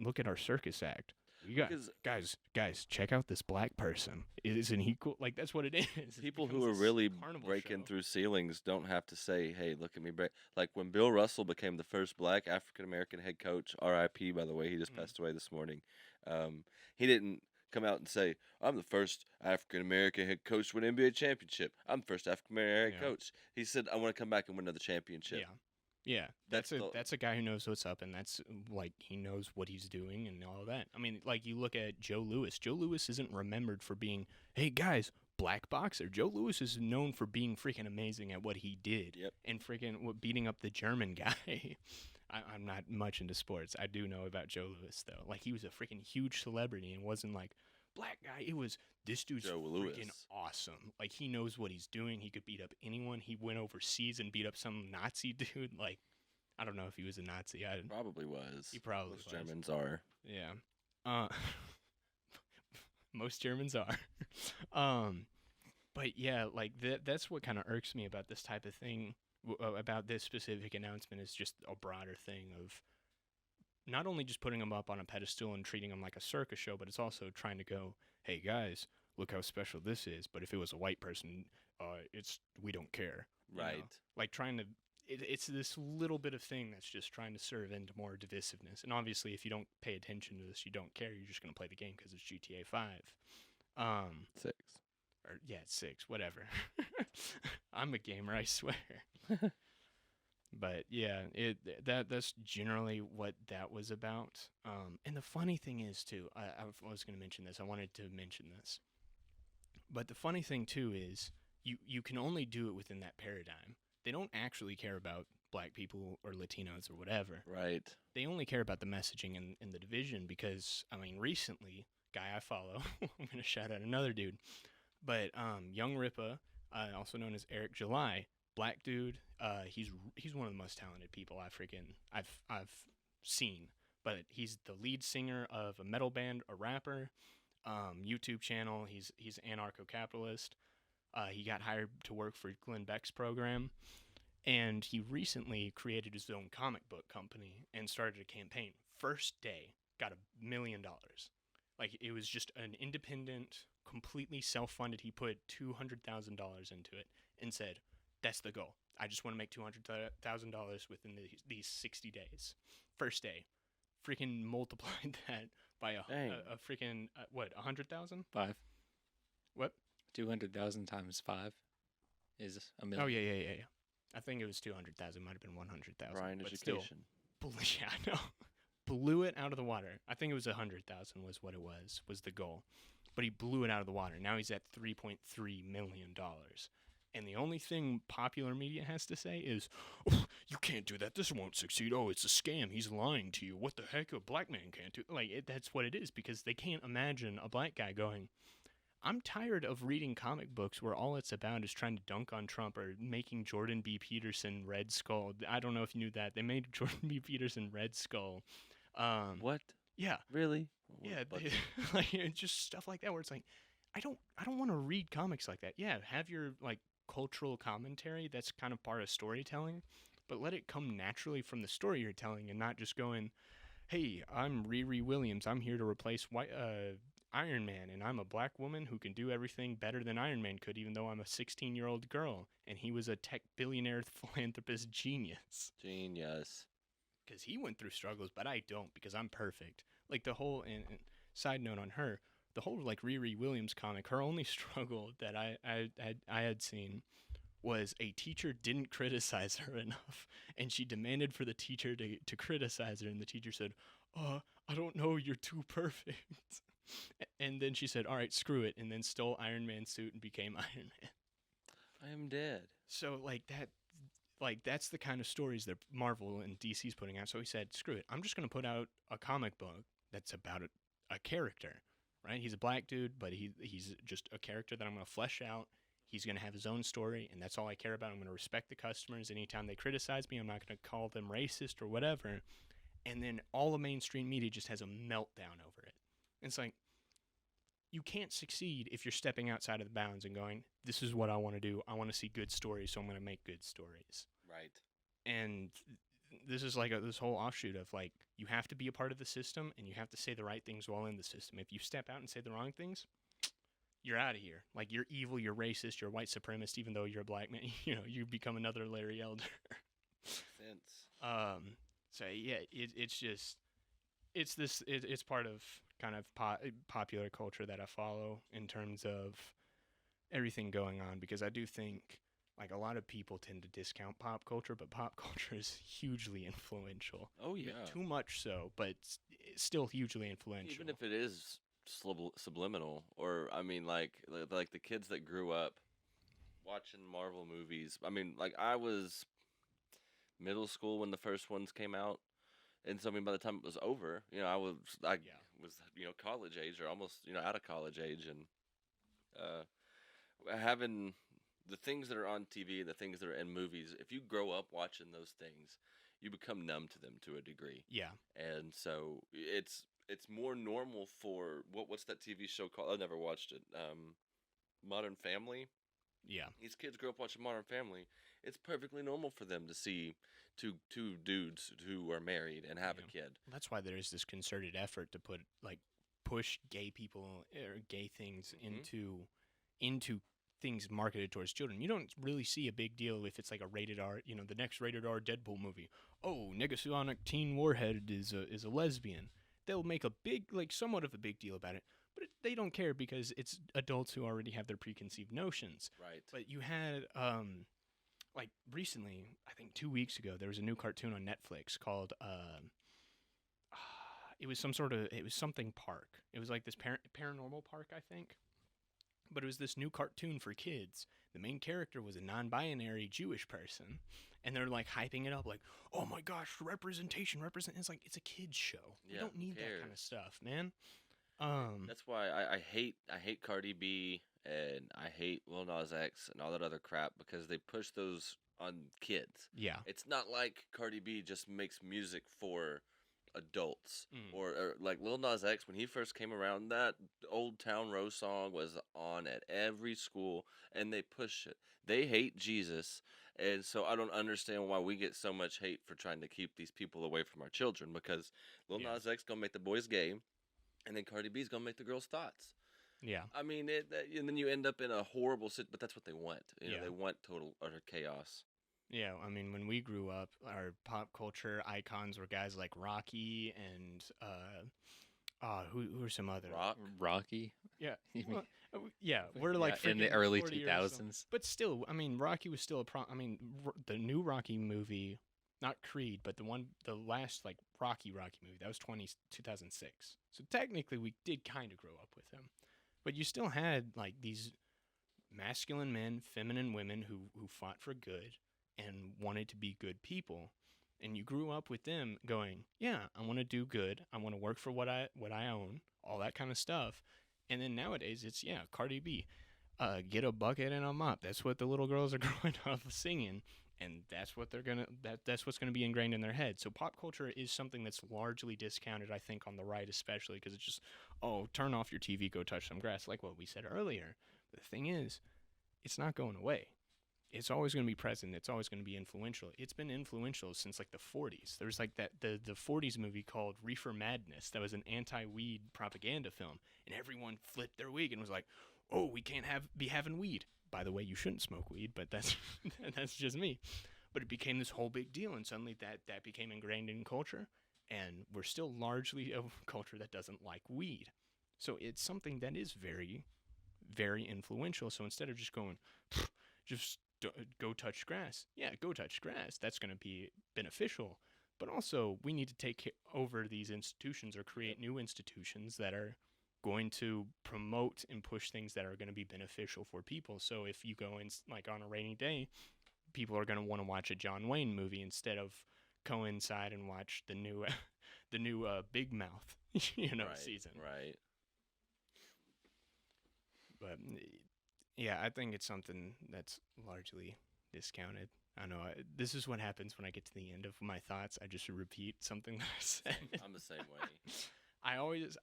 [SPEAKER 1] look at our circus act. You got,
[SPEAKER 2] Because
[SPEAKER 1] guys, check out this black person. Isn't he cool? Like, that's what it is. It
[SPEAKER 2] people who
[SPEAKER 1] becomes
[SPEAKER 2] are
[SPEAKER 1] this
[SPEAKER 2] really
[SPEAKER 1] carnival
[SPEAKER 2] breaking
[SPEAKER 1] show.
[SPEAKER 2] through ceilings don't have to say, "Hey, look at me break." Like when Bill Russell became the first black African American head coach, R.I.P. by the way, he just passed away this morning. He didn't come out and say, "I'm the first African American head coach to win an NBA championship. I'm the first African American head
[SPEAKER 1] Yeah.
[SPEAKER 2] coach." He said, "I want to come back and win another championship."
[SPEAKER 1] Yeah. Yeah,
[SPEAKER 2] That's
[SPEAKER 1] that's a guy who knows what's up, and that's like, he knows what he's doing and all that. I mean, like, you look at Joe Louis. Joe Louis isn't remembered for being, hey guys, black boxer. Joe Louis is known for being freaking amazing at what he did.
[SPEAKER 2] Yep.
[SPEAKER 1] And freaking beating up the German guy. I'm not much into sports. I do know about Joe Louis though. Like, he was a freaking huge celebrity, and wasn't like black guy. It was, this dude's
[SPEAKER 2] Joe
[SPEAKER 1] freaking
[SPEAKER 2] Louis.
[SPEAKER 1] awesome. Like, he knows what he's doing. He could beat up anyone. He went overseas and beat up some Nazi dude. Like, I don't know if he was a Nazi.
[SPEAKER 2] Probably was.
[SPEAKER 1] He probably
[SPEAKER 2] Most
[SPEAKER 1] was.
[SPEAKER 2] Germans are.
[SPEAKER 1] Yeah. Most Germans are. But yeah, like that's what kind of irks me about this type of thing, about this specific announcement, is just a broader thing of not only just putting them up on a pedestal and treating them like a circus show, but it's also trying to go, hey guys, look how special this is. But if it was a white person, we don't care. you know?
[SPEAKER 2] Right.
[SPEAKER 1] Like, trying to, it's this little bit of thing that's just trying to serve into more divisiveness. And obviously, if you don't pay attention to this, you don't care. You're just gonna play the game because it's GTA 5.
[SPEAKER 2] 6.
[SPEAKER 1] Or yeah, it's 6, whatever. I'm a gamer, I swear. But yeah, that's generally what that was about. And the funny thing is too, I was going to mention this. I wanted to mention this. But the funny thing too is, you can only do it within that paradigm. They don't actually care about black people or Latinos or whatever.
[SPEAKER 2] Right.
[SPEAKER 1] They only care about the messaging and the division, because, I mean, recently, guy I follow, I'm going to shout out another dude, but Young Ripa, also known as Eric July, black dude, he's one of the most talented people I've seen, but he's the lead singer of a metal band, a rapper. YouTube channel. He's anarcho-capitalist. He got hired to work for Glenn Beck's program, and he recently created his own comic book company and started a campaign. First day, got $1 million. Like, it was just an independent, completely self-funded. He put $200,000 into it and said, "That's the goal. I just want to make $200,000 within these 60 days." First day, freaking multiplied that by a
[SPEAKER 2] Dang.
[SPEAKER 1] freaking what, 100,000?
[SPEAKER 3] 5.
[SPEAKER 1] What?
[SPEAKER 3] 200,000 times 5 is a million.
[SPEAKER 1] Oh yeah. I think it was 200,000. Might have been 100,000.
[SPEAKER 2] Brian
[SPEAKER 1] but
[SPEAKER 2] education.
[SPEAKER 1] Still, yeah, I know. Blew it out of the water. I think it was 100,000 was what it was the goal, but he blew it out of the water. Now he's at $3.3 million. And the only thing popular media has to say is, "Oh, you can't do that. This won't succeed. Oh, it's a scam. He's lying to you. What the heck? A black man can't do." That's what it is, because they can't imagine a black guy going, "I'm tired of reading comic books where all it's about is trying to dunk on Trump or making Jordan B. Peterson Red Skull." I don't know if you knew that. They made Jordan B. Peterson Red Skull.
[SPEAKER 2] What?
[SPEAKER 1] Yeah.
[SPEAKER 2] Really?
[SPEAKER 1] Yeah,
[SPEAKER 2] What?
[SPEAKER 1] like just stuff like that where it's like, I don't want to read comics like that. Yeah, have your like cultural commentary, that's kind of part of storytelling, but let it come naturally from the story you're telling and not just going, "Hey, I'm Riri Williams. I'm here to replace Iron Man, and I'm a black woman who can do everything better than Iron Man could, even though I'm a 16-year-old girl, and he was a tech billionaire philanthropist genius."
[SPEAKER 2] Genius.
[SPEAKER 1] Because he went through struggles, but I don't, because I'm perfect. Like the whole, and side note on her, the whole like Riri Williams comic, her only struggle that I had seen was a teacher didn't criticize her enough, and she demanded for the teacher to criticize her, and the teacher said, "I don't know, you're too perfect." And then she said, "All right, screw it," and then stole Iron Man's suit and became Iron Man.
[SPEAKER 2] I am dead.
[SPEAKER 1] So that's the kind of stories that Marvel and DC's putting out. So he said, "Screw it. I'm just going to put out a comic book that's about a character, right? He's a black dude, but he's just a character that I'm going to flesh out. He's going to have his own story, and that's all I care about. I'm going to respect the customers. Anytime they criticize me, I'm not going to call them racist or whatever." And then all the mainstream media just has a meltdown over it. It's like, you can't succeed if you're stepping outside of the bounds and going, "This is what I want to do. I want to see good stories, so I'm going to make good stories."
[SPEAKER 2] Right.
[SPEAKER 1] And this is like this whole offshoot of like, you have to be a part of the system and you have to say the right things while in the system. If you step out and say the wrong things, you're out of here. Like, you're evil, you're racist, you're a white supremacist, even though you're a black man. You become another Larry Elder.
[SPEAKER 2] Sense.
[SPEAKER 1] So yeah, it's part of kind of popular culture that I follow in terms of everything going on, because I do think like a lot of people tend to discount pop culture, but pop culture is hugely influential.
[SPEAKER 2] Oh yeah.
[SPEAKER 1] Too much so, but it's still hugely influential.
[SPEAKER 2] Even if it is subliminal, or I mean, like the kids that grew up watching Marvel movies. I mean, like I was middle school when the first ones came out, and so I mean, by the time it was over, I was college age, or almost out of college age, and having the things that are on TV and the things that are in movies. If you grow up watching those things, you become numb to them to a degree.
[SPEAKER 1] Yeah.
[SPEAKER 2] And so it's more normal for what's that TV show called? I never watched it. Modern Family.
[SPEAKER 1] Yeah.
[SPEAKER 2] These kids grow up watching Modern Family. It's perfectly normal for them to see two dudes who are married and have a kid.
[SPEAKER 1] That's why there is this concerted effort to push gay people or gay things into things marketed towards children. You don't really see a big deal if it's like a rated R, the next rated R Deadpool movie. Oh, Negasonic Teen Warhead is a lesbian. They'll make a big, somewhat of a big deal about it, but they don't care because it's adults who already have their preconceived notions.
[SPEAKER 2] Right.
[SPEAKER 1] But you had, recently, I think 2 weeks ago, there was a new cartoon on Netflix called, it was something park. It was like this paranormal park, I think. But it was this new cartoon for kids. The main character was a non-binary Jewish person, and they're like hyping it up, like, "Oh my gosh, representation!" It's like, it's a kids show.
[SPEAKER 2] Yeah,
[SPEAKER 1] You don't need that kind of stuff, man.
[SPEAKER 2] That's why I hate Cardi B, and I hate Lil Nas X and all that other crap, because they push those on kids.
[SPEAKER 1] Yeah.
[SPEAKER 2] It's not like Cardi B just makes music for adults.
[SPEAKER 1] Mm.
[SPEAKER 2] Or like Lil Nas X, when he first came around, that Old Town Road song was on at every school, and they push it. They hate Jesus, and so I don't understand why we get so much hate for trying to keep these people away from our children, because Lil
[SPEAKER 1] Yeah.
[SPEAKER 2] Nas X gonna make the boys gay, and then Cardi B's gonna make the girls thoughts.
[SPEAKER 1] Yeah.
[SPEAKER 2] I mean, and then you end up in a horrible but that's what they want. You know,
[SPEAKER 1] Yeah.
[SPEAKER 2] they want total utter chaos.
[SPEAKER 1] Yeah, I mean, when we grew up, our pop culture icons were guys like Rocky and who are some other?
[SPEAKER 2] Rock.
[SPEAKER 3] Rocky.
[SPEAKER 1] Yeah,
[SPEAKER 3] You mean-
[SPEAKER 1] well, yeah, we're like
[SPEAKER 3] in the
[SPEAKER 1] freaking
[SPEAKER 3] early
[SPEAKER 1] 40 years old.
[SPEAKER 3] 2000s.
[SPEAKER 1] But still, I mean, Rocky was still I mean, the new Rocky movie, not Creed, but the last like Rocky movie, that was 2006. So technically, we did kind of grow up with him, but you still had like these masculine men, feminine women who fought for good and wanted to be good people. And you grew up with them going, yeah, I want to do good. I want to work for what I own, all that kind of stuff. And then nowadays it's, yeah, Cardi B, get a bucket and a mop. That's what the little girls are growing up singing, and that's what that's what's gonna be ingrained in their head. So pop culture is something that's largely discounted, I think, on the right especially, because it's just, oh, turn off your TV, go touch some grass, like what we said earlier. But the thing is, it's not going away. It's always going to be present. It's always going to be influential. It's been influential since like the 40s. There's like the 40s movie called Reefer Madness that was an anti-weed propaganda film, and everyone flipped their wig and was like, "Oh, we can't be having weed." By the way, you shouldn't smoke weed, but that's that's just me. But it became this whole big deal, and suddenly that became ingrained in culture, and we're still largely a culture that doesn't like weed. So it's something that is very, very influential. So instead of just going, just go touch grass. Yeah, go touch grass. That's going to be beneficial. But also, we need to take over these institutions or create new institutions that are going to promote and push things that are going to be beneficial for people. So if you go in like on a rainy day, people are going to want to watch a John Wayne movie instead of go inside and watch the new Big Mouth,
[SPEAKER 2] Right,
[SPEAKER 1] season.
[SPEAKER 2] Right.
[SPEAKER 1] But yeah, I think it's something that's largely discounted. I know this is what happens when I get to the end of my thoughts. I just repeat something that I said.
[SPEAKER 2] I'm the same way.
[SPEAKER 1] I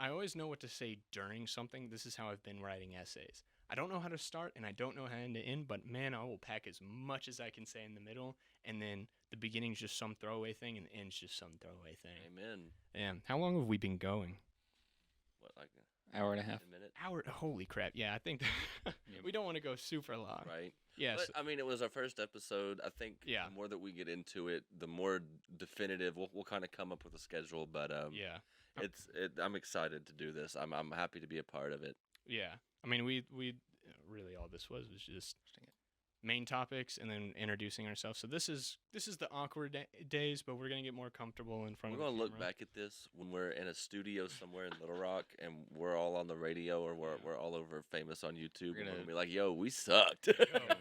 [SPEAKER 1] always know what to say during something. This is how I've been writing essays. I don't know how to start and I don't know how to end, but man, I will pack as much as I can say in the middle, and then the beginning's just some throwaway thing and the end's just some throwaway thing.
[SPEAKER 2] Amen.
[SPEAKER 1] Yeah. How long have we been going?
[SPEAKER 2] What, like
[SPEAKER 3] Hour and a half.
[SPEAKER 2] a minute?
[SPEAKER 1] Hour. Holy crap. Yeah, I think we don't want to go super long.
[SPEAKER 2] Right.
[SPEAKER 1] Yeah.
[SPEAKER 2] But
[SPEAKER 1] so-
[SPEAKER 2] I mean, it was our first episode. I think
[SPEAKER 1] Yeah.
[SPEAKER 2] the more that we get into it, the more definitive we'll kind of come up with a schedule. But
[SPEAKER 1] yeah.
[SPEAKER 2] I'm excited to do this. I'm happy to be a part of it.
[SPEAKER 1] Yeah. I mean, we really all this was just main topics and then introducing ourselves. So this is the awkward days, but we're gonna get more comfortable in front
[SPEAKER 2] We're
[SPEAKER 1] of the
[SPEAKER 2] gonna look
[SPEAKER 1] camera.
[SPEAKER 2] back at this when we're in a studio somewhere in Little Rock and we're all on the radio or we're all over famous on YouTube.
[SPEAKER 3] We're
[SPEAKER 2] and we're
[SPEAKER 3] gonna-
[SPEAKER 2] gonna be like, "Yo, we sucked."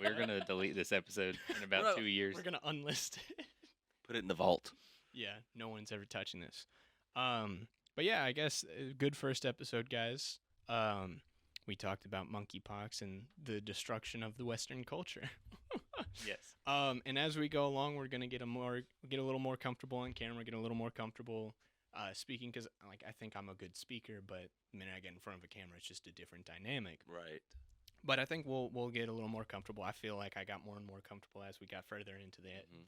[SPEAKER 3] We're gonna delete this episode in about
[SPEAKER 2] not-
[SPEAKER 3] 2 years.
[SPEAKER 1] We're gonna unlist it.
[SPEAKER 2] Put it in the vault.
[SPEAKER 1] Yeah, no one's ever touching this. But yeah, I guess good first episode, guys. We talked about monkeypox and the destruction of the Western culture.
[SPEAKER 3] Yes.
[SPEAKER 1] And as we go along, we're gonna get a little more comfortable on camera, get a little more comfortable speaking, because like I think I'm a good speaker, but the minute I get in front of a camera, it's just a different dynamic.
[SPEAKER 2] Right.
[SPEAKER 1] But I think we'll get a little more comfortable. I feel like I got more and more comfortable as we got further into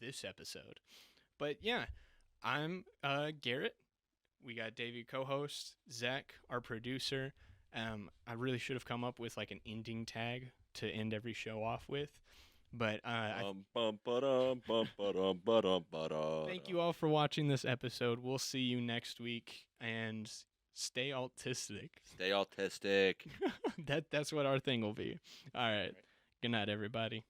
[SPEAKER 1] this episode. But yeah, I'm Garrett. We got Davey, co-host, Zach, our producer. I really should have come up with like an ending tag to end every show off with, but thank you all for watching this episode. We'll see you next week, and stay Alt.tistic.
[SPEAKER 2] Stay autistic.
[SPEAKER 1] That's what our thing will be. All right. Good night, everybody.